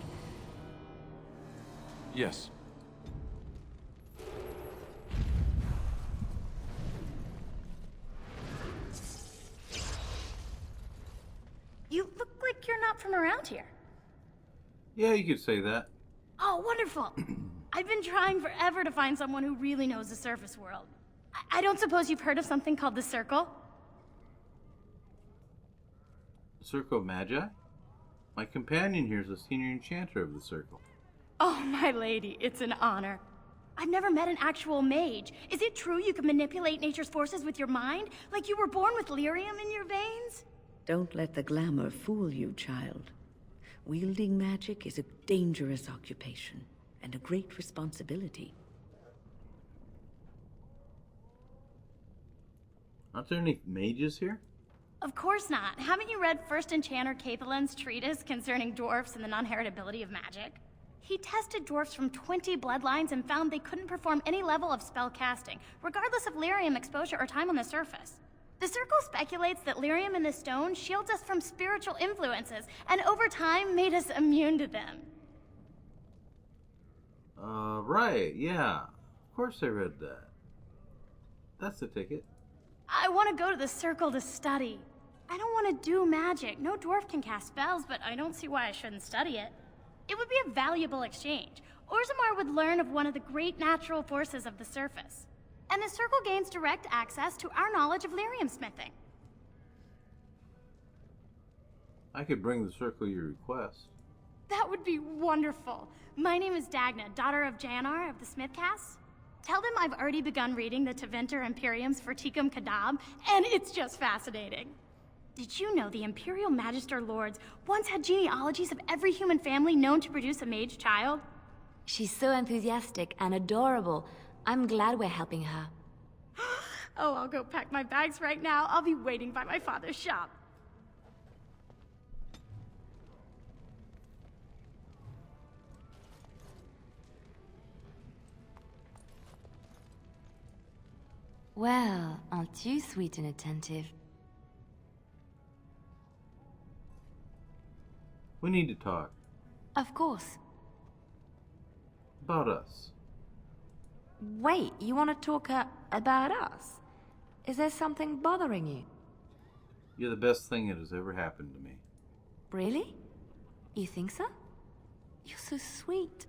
Yes. You look like you're not from around here. Yeah, you could say that. Oh, wonderful. I've been trying forever to find someone who really knows the surface world. I don't suppose you've heard of something called the Circle? Circle of Magi? My companion here is a senior enchanter of the Circle. Oh, my lady, it's an honor. I've never met an actual mage. Is it true you can manipulate nature's forces with your mind? Like you were born with lyrium in your veins? Don't let the glamour fool you, child. Wielding magic is a dangerous occupation and a great responsibility. Aren't there any mages here? Of course not. Haven't you read First Enchanter Cathalin's treatise concerning dwarfs and the non-heritability of magic? He tested dwarfs from 20 bloodlines and found they couldn't perform any level of spell casting, regardless of lyrium exposure or time on the surface. The Circle speculates that lyrium in the stone shields us from spiritual influences, and over time made us immune to them. Right, yeah. Of course I read that. That's the ticket. I want to go to the Circle to study. I don't want to do magic. No dwarf can cast spells, but I don't see why I shouldn't study it. It would be a valuable exchange. Orzammar would learn of one of the great natural forces of the surface. And the Circle gains direct access to our knowledge of lyrium smithing. I could bring the Circle your request. That would be wonderful. My name is Dagna, daughter of Janar of the Smithcasts. Tell them I've already begun reading the Tevinter Imperium's Verticum Kadab, and it's just fascinating. Did you know the Imperial Magister Lords once had genealogies of every human family known to produce a mage child? She's so enthusiastic and adorable. I'm glad we're helping her. Oh, I'll go pack my bags right now. I'll be waiting by my father's shop. Well, aren't you sweet and attentive? We need to talk. Of course. About us. Wait, you want to talk about us? Is there something bothering you? You're the best thing that has ever happened to me. Really? You think so? You're so sweet.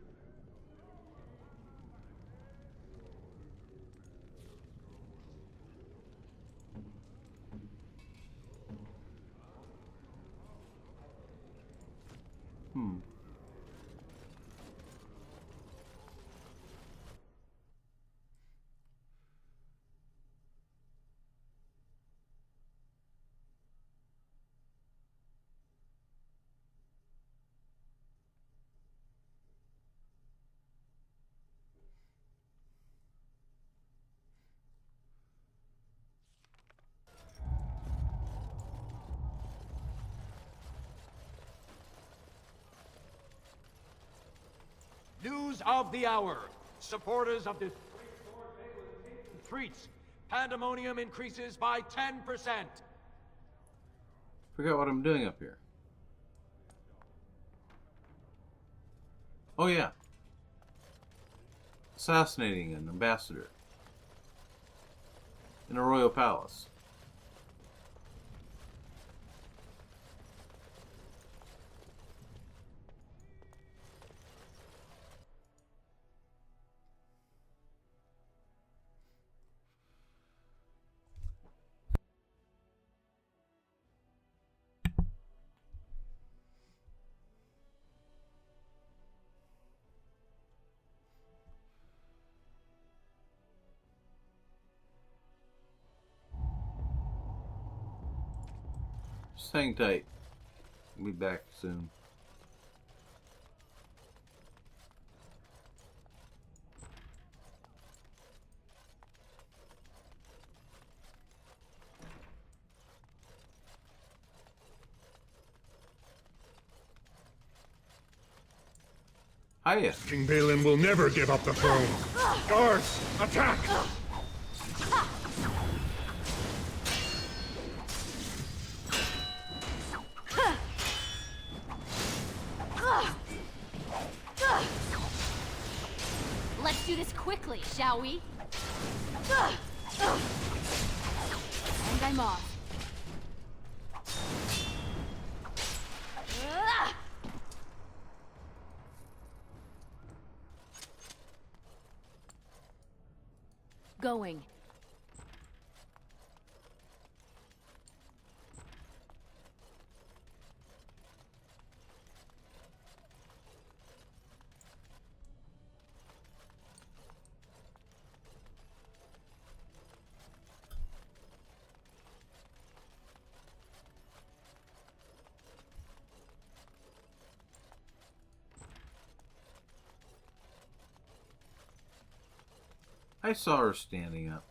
News of the hour. Supporters of this treats. Pandemonium increases by 10%. Forgot what I'm doing up here. Oh yeah. Assassinating an ambassador in a royal palace. Just hang tight. We'll be back soon. Hiya. King Balin will never give up the throne. Guards, attack! Let's do this quickly, shall we? And I'm off. Going. I saw her standing up.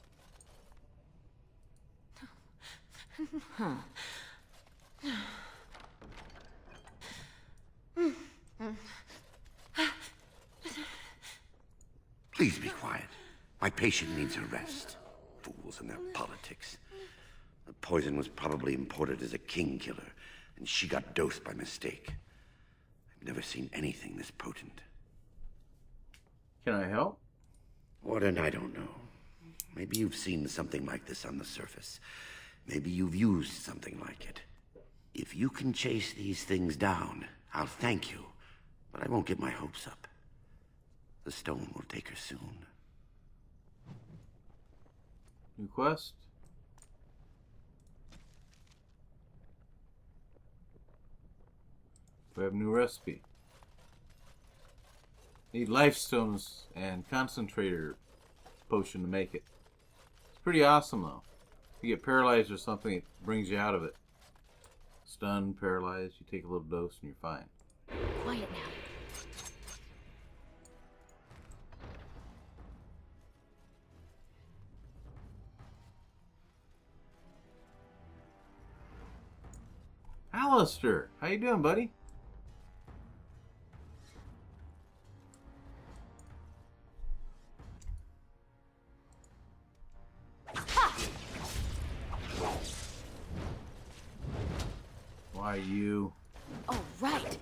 Please be quiet. My patient needs a rest. Fools and their politics. The poison was probably imported as a king killer, and she got dosed by mistake. I've never seen anything this potent. Can I help? Warden, I don't know. Maybe you've seen something like this on the surface. Maybe you've used something like it. If you can chase these things down, I'll thank you, but I won't get my hopes up. The stone will take her soon. New quest? We have a new recipe. Need life stones and concentrator potion to make it. It's pretty awesome though. If you get paralyzed or something, it brings you out of it. Stunned, paralyzed, you take a little dose and you're fine. Quiet now. Alistair, how you doing, buddy? Why you? All right.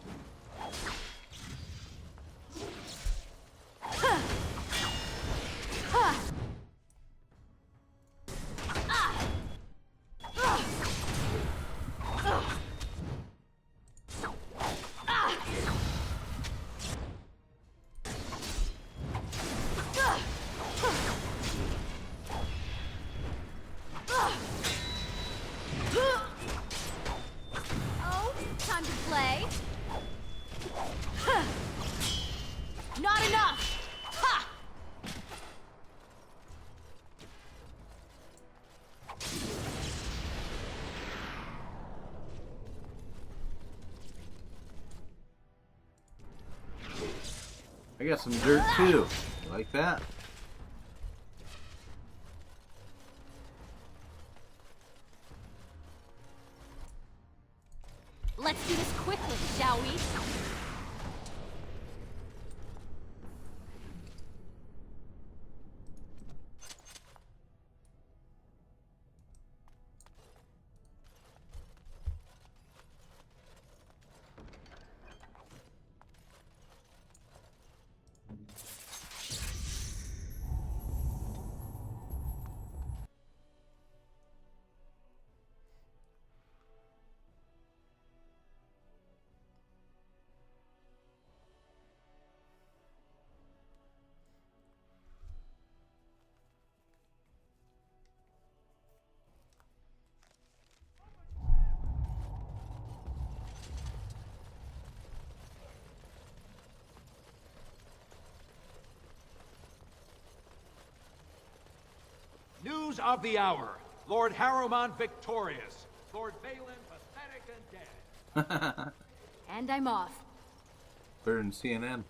got some dirt too. You like that? Let's do this quickly, shall we? News of the hour. Lord Harrowmont victorious. Lord Balin pathetic and dead. And I'm off. Better than CNN.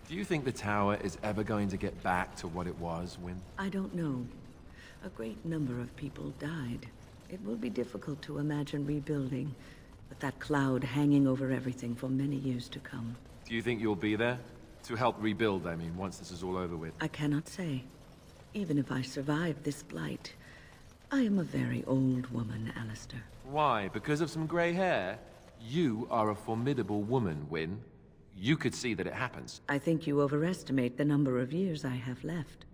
Do you think the tower is ever going to get back to what it was, Wynne? I don't know. A great number of people died. It will be difficult to imagine rebuilding, with that cloud hanging over everything for many years to come. Do you think you'll be there? To help rebuild, I mean, once this is all over with. I cannot say. Even if I survive this blight, I am a very old woman, Alistair. Why? Because of some grey hair? You are a formidable woman, Wynne. You could see that it happens. I think you overestimate the number of years I have left.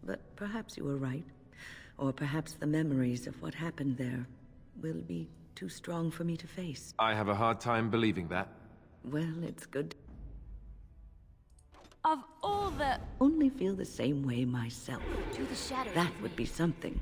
But perhaps you are right. Or perhaps the memories of what happened there will be too strong for me to face. I have a hard time believing that. Well, it's good. Of all the... Only feel the same way myself. To the shadows. That would be something.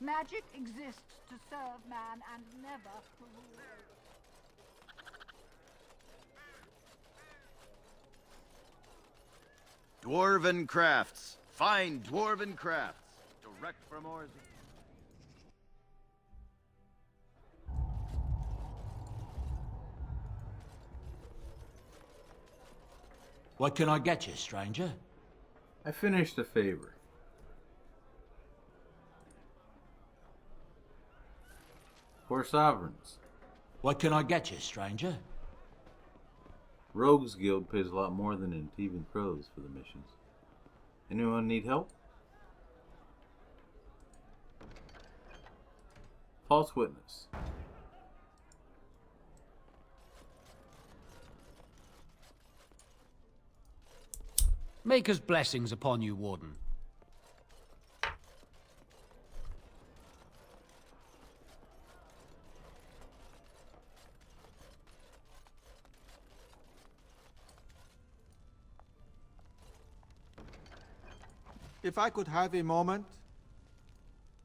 Magic exists to serve man and never to rule. Dwarven crafts. Fine dwarven crafts. Direct from Orz. What can I get you, stranger? I finished a favor. For sovereigns. What can I get you, stranger? Rogues Guild pays a lot more than Antivan Crows for the missions. Anyone need help? False witness. Maker's blessings upon you, Warden. If I could have a moment?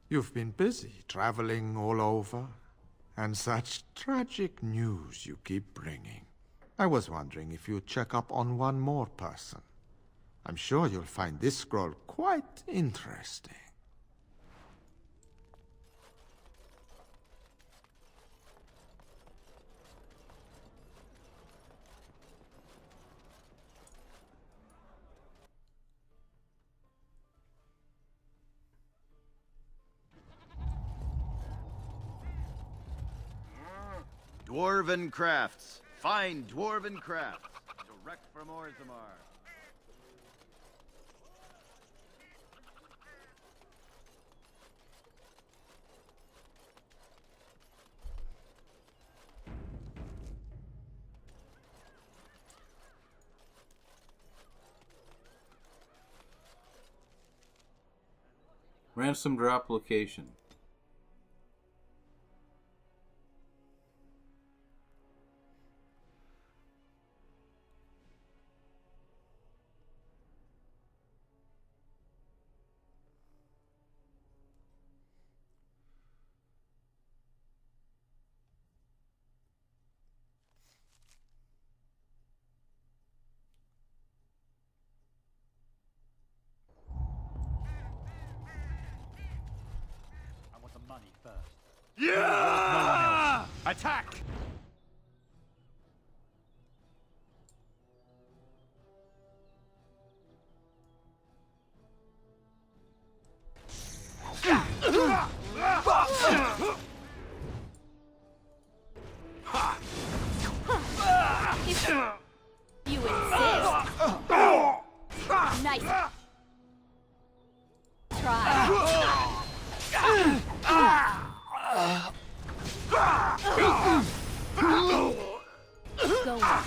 You've been busy traveling all over, and such tragic news you keep bringing. I was wondering if you'd check up on one more person. I'm sure you'll find this scroll quite interesting. Dwarven crafts. Fine dwarven crafts. Direct from Orzammar. Ransom drop location. Money first. Yeah! No one else. Attack! You insist. Nice. Try. Go on.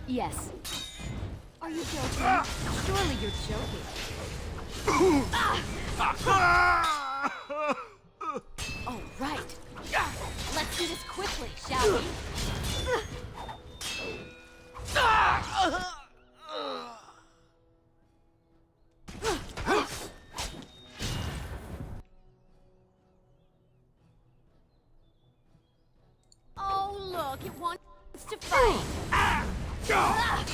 Yes. Are you joking? Surely you're joking. Oh, right. Let's do this quickly, shall we? Oh, look, it wants to fight. Nice try.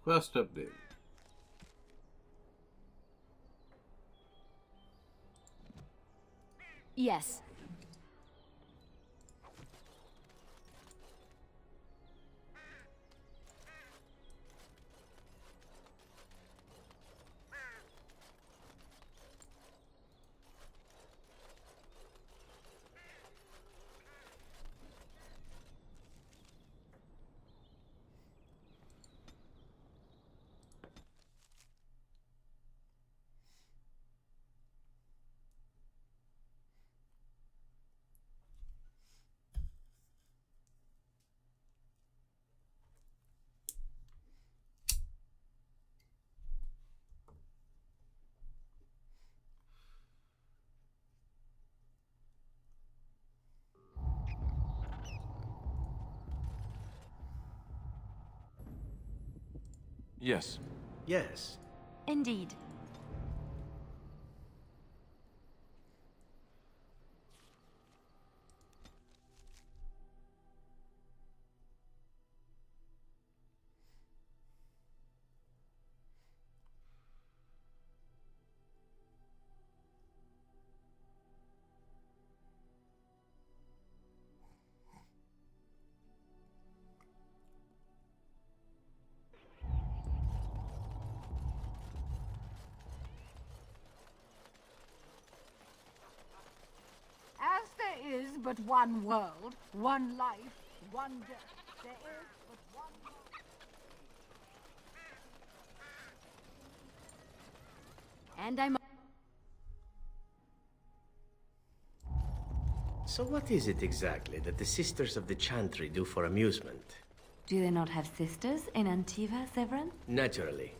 Quest update. Yes. Yes. Yes. Indeed. As there is but one world, one life, one death, there is but one And I'm... So what is it exactly that the Sisters of the Chantry do for amusement? Do they not have sisters in Antiva, Severin? Naturally.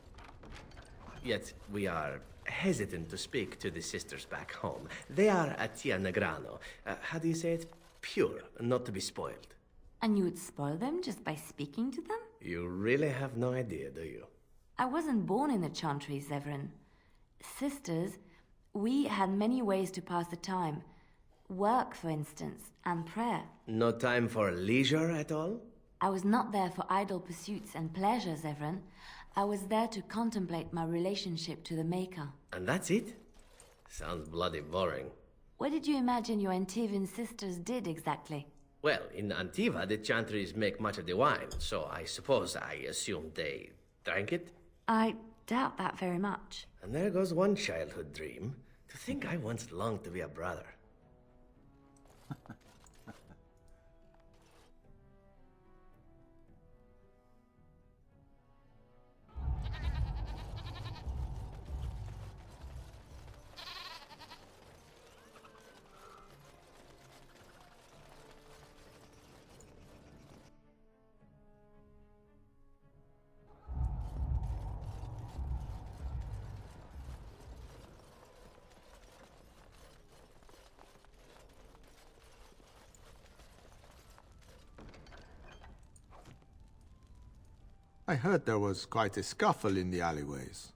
Yet we are hesitant to speak to the sisters back home. They are Atia Negrano. How do you say it? Pure, not to be spoiled. And you would spoil them just by speaking to them? You really have no idea, do you? I wasn't born in the Chantry, Severin. Sisters, we had many ways to pass the time. Work, for instance, and prayer. No time for leisure at all? I was not there for idle pursuits and pleasures, Severin. I was there to contemplate my relationship to the Maker. And that's it? Sounds bloody boring. What did you imagine your Antivan sisters did exactly? Well, in Antiva, the Chantries make much of the wine, so I suppose I assumed they drank it? I doubt that very much. And there goes one childhood dream. To think I once longed to be a brother. I heard there was quite a scuffle in the alleyways.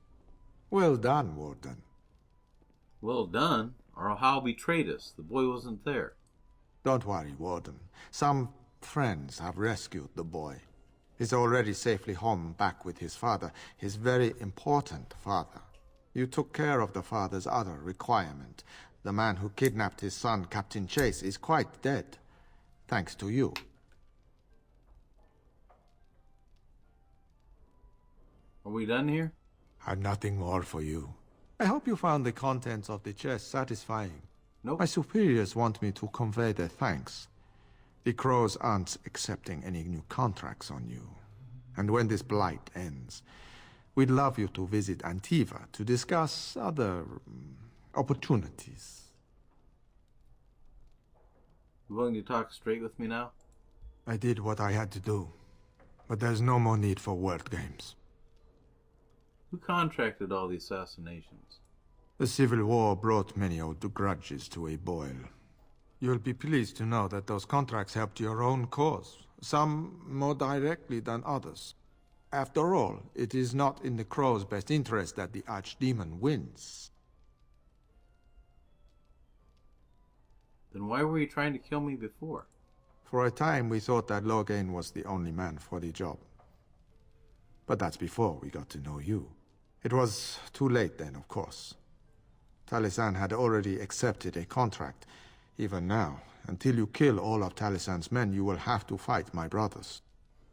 Well done, Warden. Well done? Or Hal betrayed us. The boy wasn't there. Don't worry, Warden. Some friends have rescued the boy. He's already safely home back with his father, his very important father. You took care of the father's other requirement. The man who kidnapped his son, Captain Chase, is quite dead. Thanks to you. Are we done here? I've nothing more for you. I hope you found the contents of the chest satisfying. Nope. My superiors want me to convey their thanks. The Crows aren't accepting any new contracts on you. And when this blight ends, we'd love you to visit Antiva to discuss other opportunities. You willing to talk straight with me now? I did what I had to do, but there's no more need for word games. Who contracted all the assassinations? The Civil War brought many old grudges to a boil. You'll be pleased to know that those contracts helped your own cause, some more directly than others. After all, it is not in the Crow's best interest that the Archdemon wins. Then why were you trying to kill me before? For a time, we thought that Logain was the only man for the job. But that's before we got to know you. It was too late then, of course. Talisan had already accepted a contract. Even now, until you kill all of Talisan's men, you will have to fight my brothers.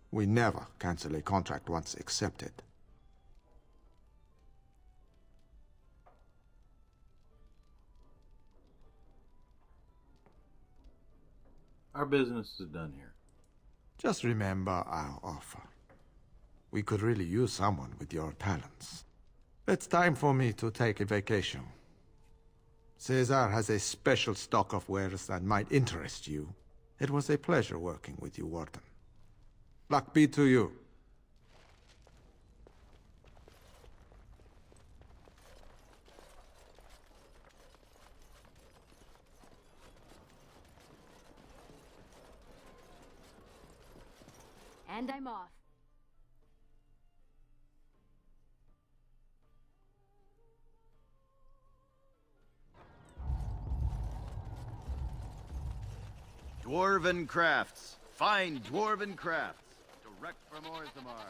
We never cancel a contract once accepted. Our business is done here. Just remember our offer. We could really use someone with your talents. It's time for me to take a vacation. Caesar has a special stock of wares that might interest you. It was a pleasure working with you, Warden. Luck be to you. And I'm off. Dwarven crafts. Fine dwarven crafts. Direct from Orzammar.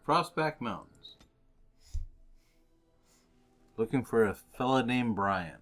Frostback Mountains. Looking for a fella named Brian.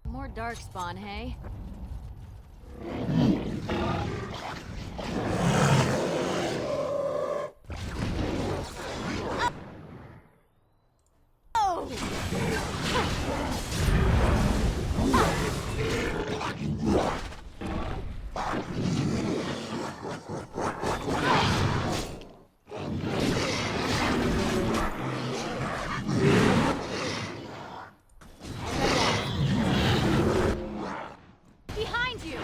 More Darkspawn, hey? Behind you!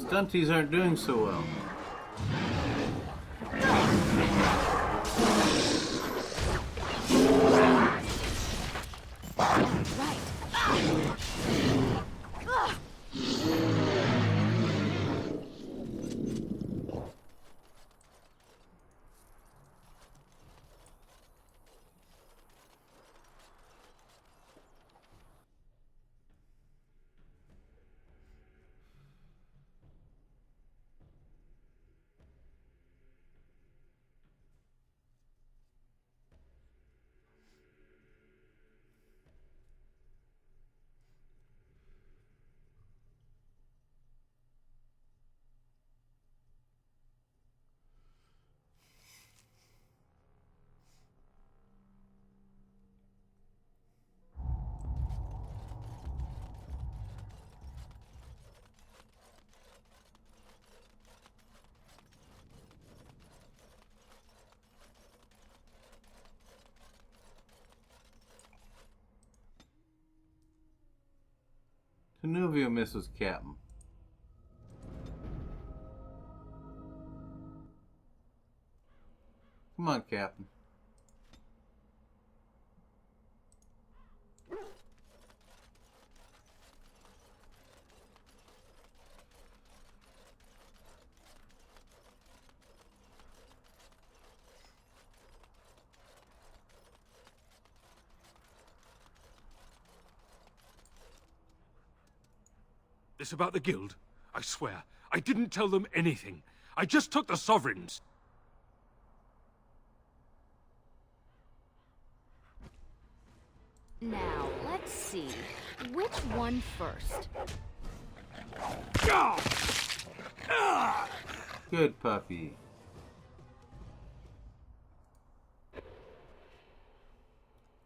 Stunties aren't doing so well. Tinuvial misses Captain. Come on, Captain. This about the guild? I swear, I didn't tell them anything. I just took the sovereigns. Now, let's see. Which one first? Good puppy.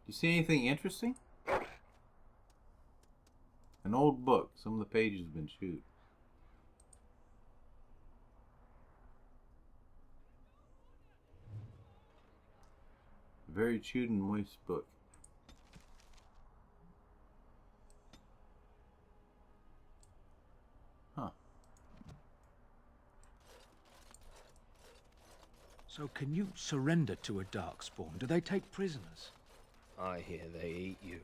You see anything interesting? An old book. Some of the pages have been chewed. A very chewed and moist book. Huh. So can you surrender to a Darkspawn? Do they take prisoners? I hear they eat you.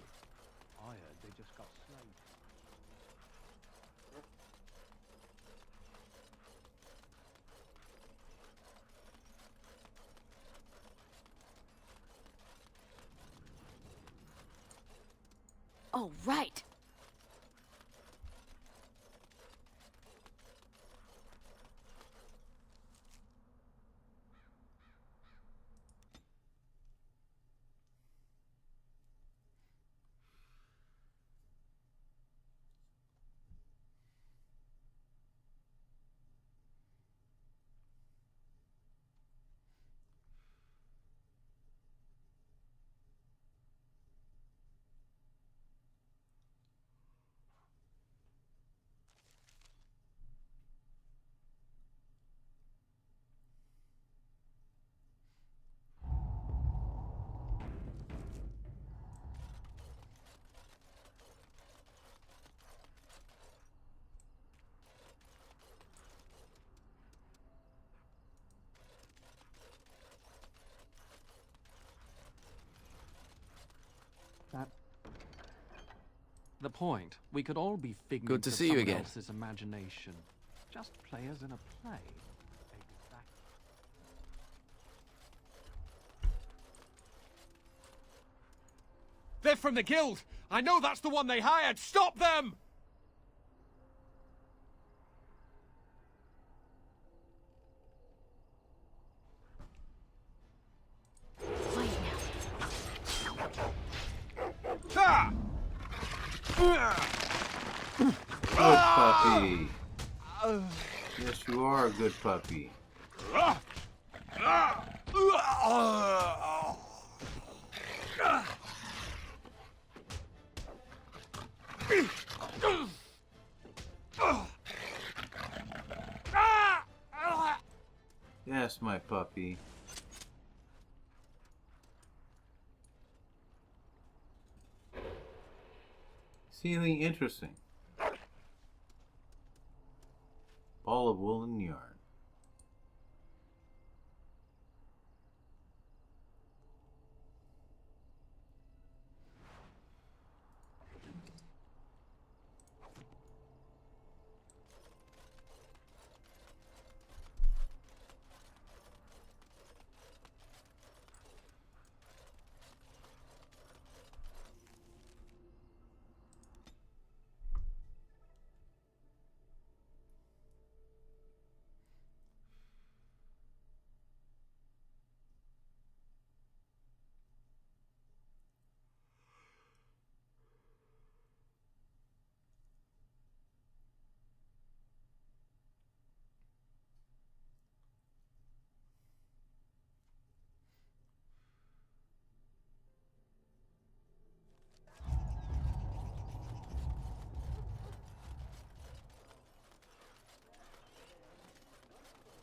I heard they just got slain. Oh, right. the point. We could all be figments Good to of see you someone again. else's imagination. Just players in a play. They're from the guild! I know that's the one they hired! Stop them! Good puppy. Yes, you are a good puppy. Yes, my puppy. See anything interesting? Ball of woolen yarn.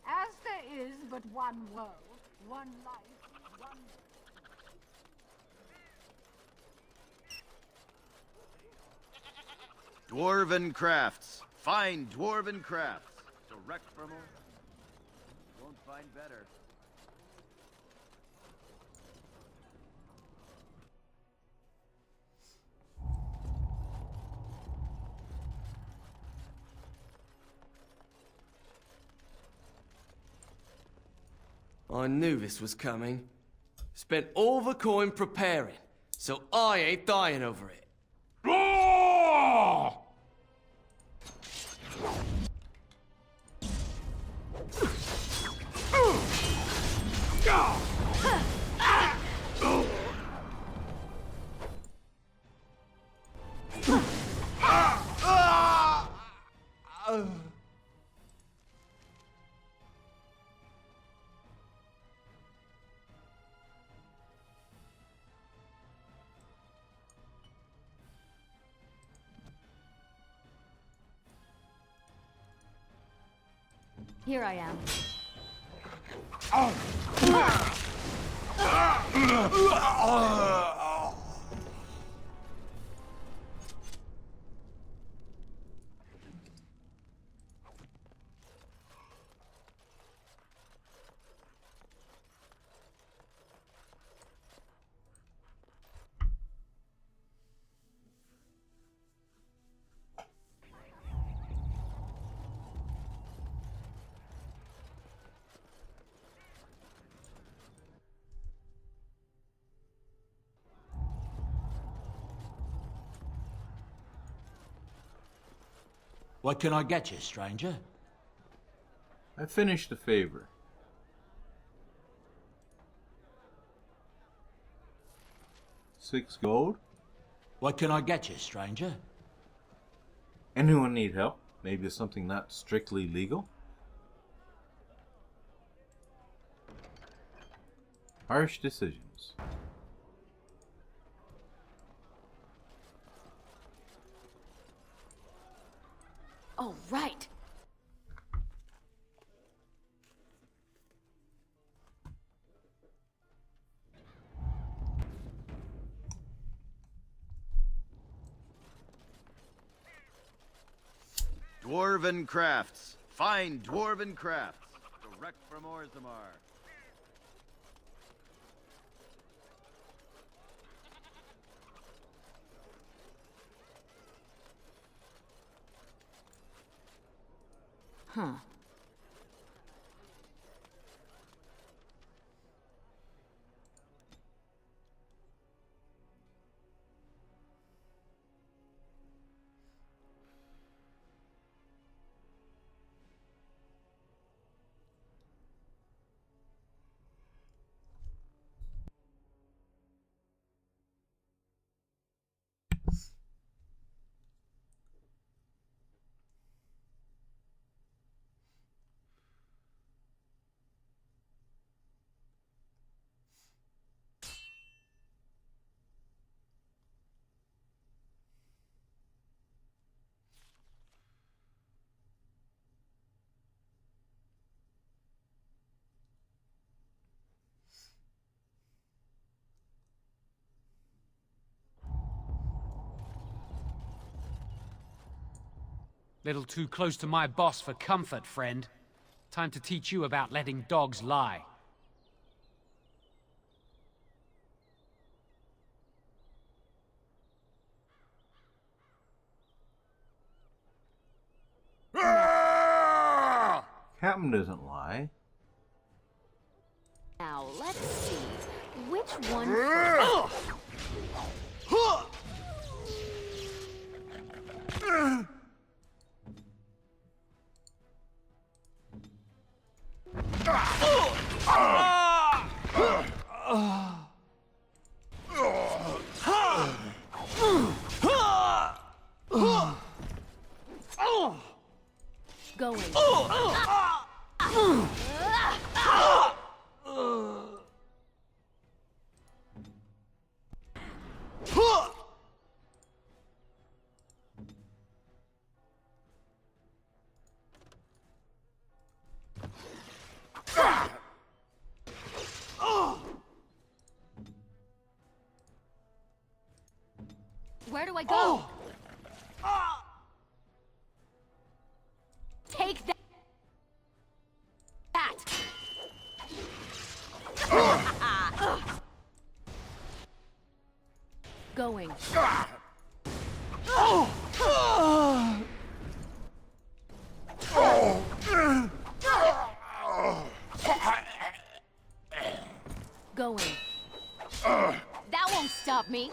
As there is but one world, one life, one... Dwarven crafts. Fine dwarven crafts. Direct from you won't find better. I knew this was coming. Spent all the coin preparing, so I ain't dying over it. Here I am. What can I get you, stranger? I finished a favor. $6 gold? What can I get you, stranger? Anyone need help? Maybe something not strictly legal? Harsh decisions. Oh, right. Dwarven crafts. Fine dwarven crafts. Direct from Orzammar. Huh. Little too close to my boss for comfort, friend. Time to teach you about letting dogs lie. Captain doesn't lie. Now, let's see. Which one first? Going. Where do I go? Take that. Going. Going. That won't stop me.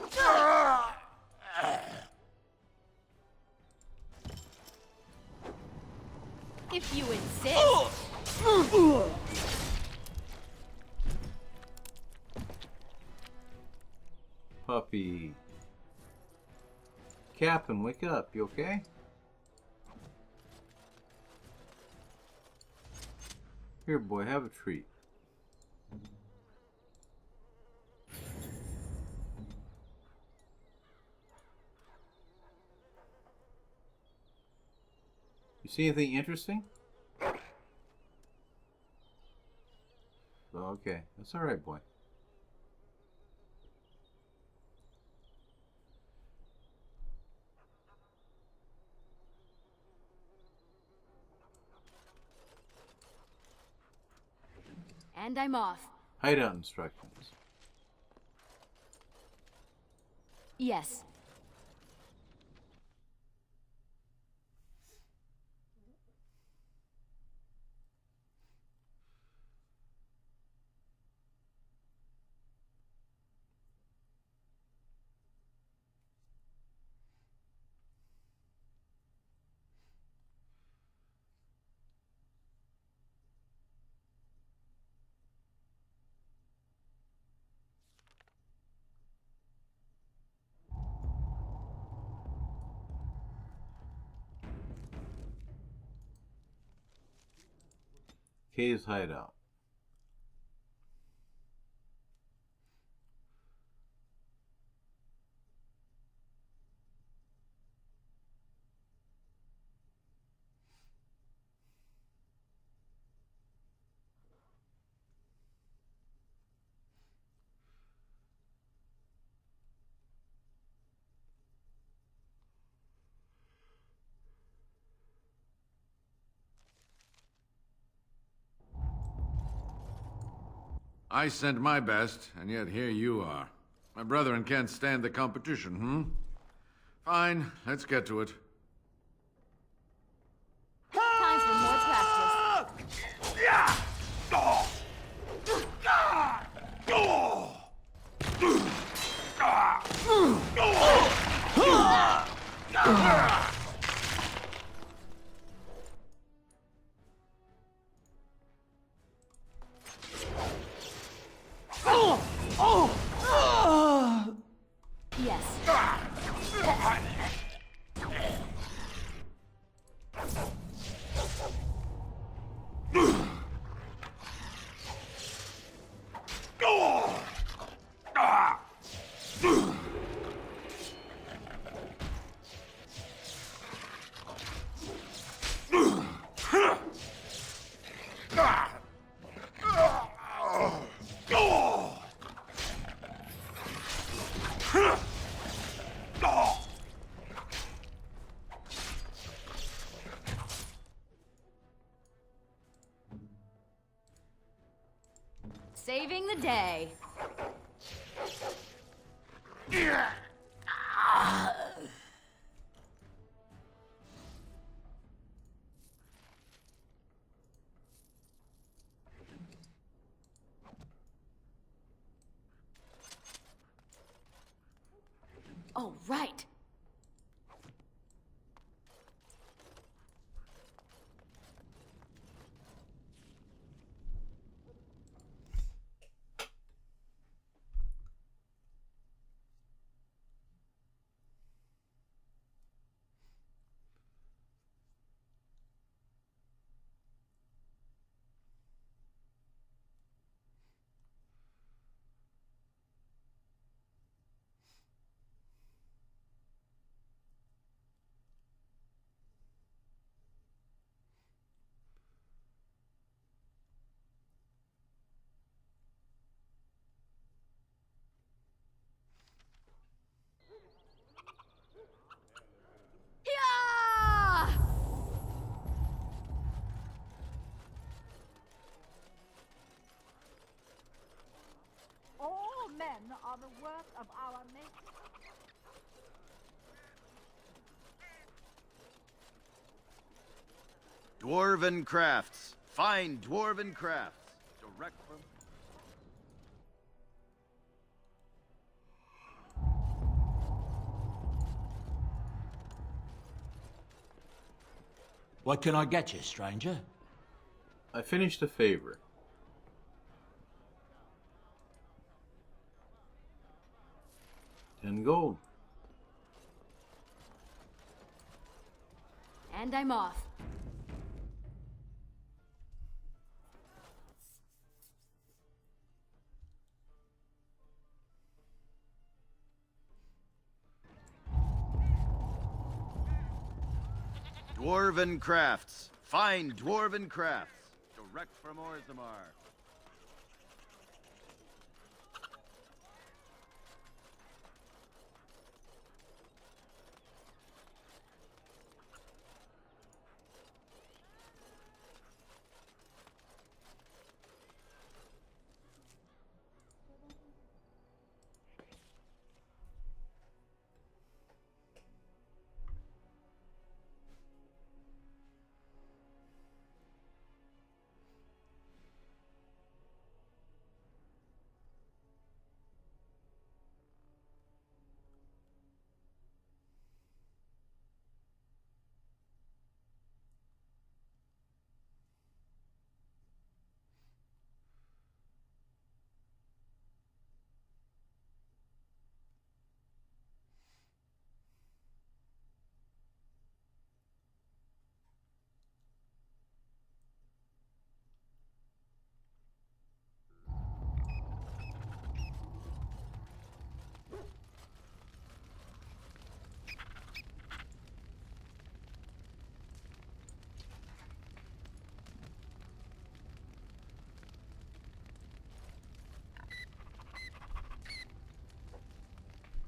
If you insist. Puppy. Captain, wake up. You okay? Here, boy, have a treat. You see anything interesting? Okay, that's all right, boy. And I'm off. Hideout instructions. Yes. Kay's hideout. I sent my best, and yet here you are. My brethren can't stand the competition, hmm? Fine, let's get to it. Time for more practice. Saving the day. Oh, right. Yeah! All men are the work of our maker. Dwarven crafts. Fine dwarven crafts. Direct from... What can I get you, stranger? I finished a favor. $10 gold. And I'm off. Dwarven crafts. Fine dwarven crafts. Direct from Orzammar.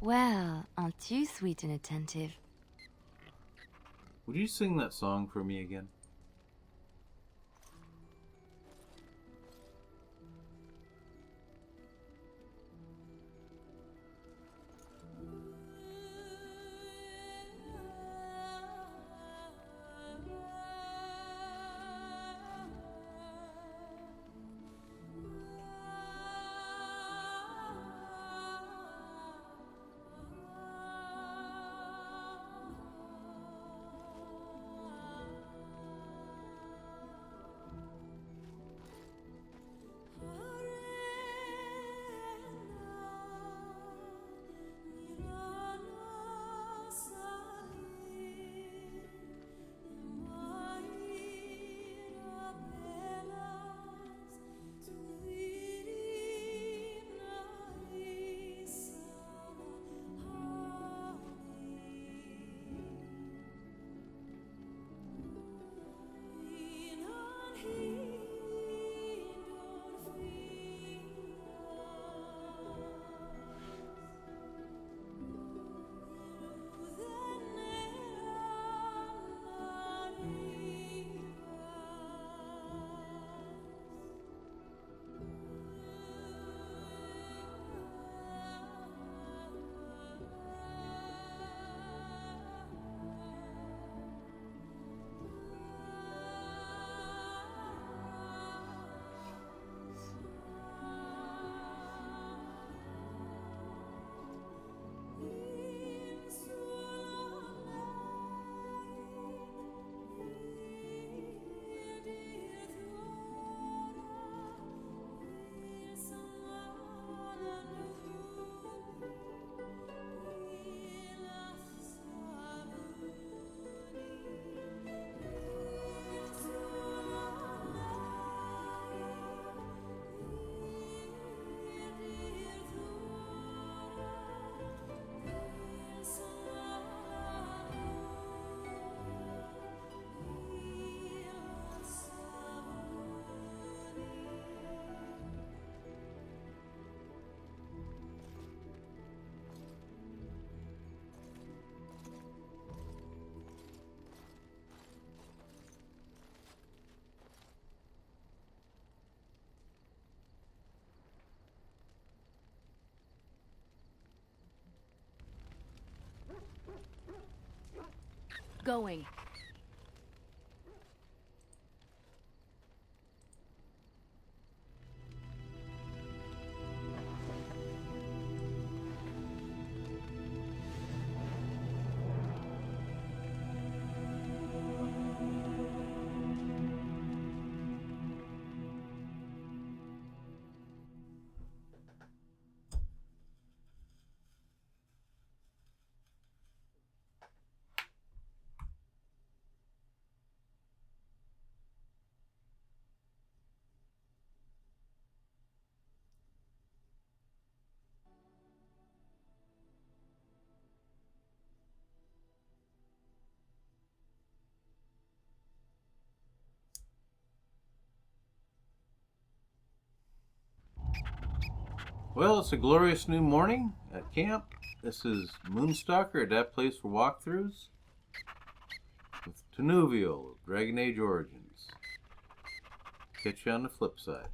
Well, aren't you sweet and attentive? Would you sing that song for me again? Going. Well, it's a glorious new morning at camp. This is Moonstalker at that place for walkthroughs with Tinuvial, Dragon Age Origins. Catch you on the flip side.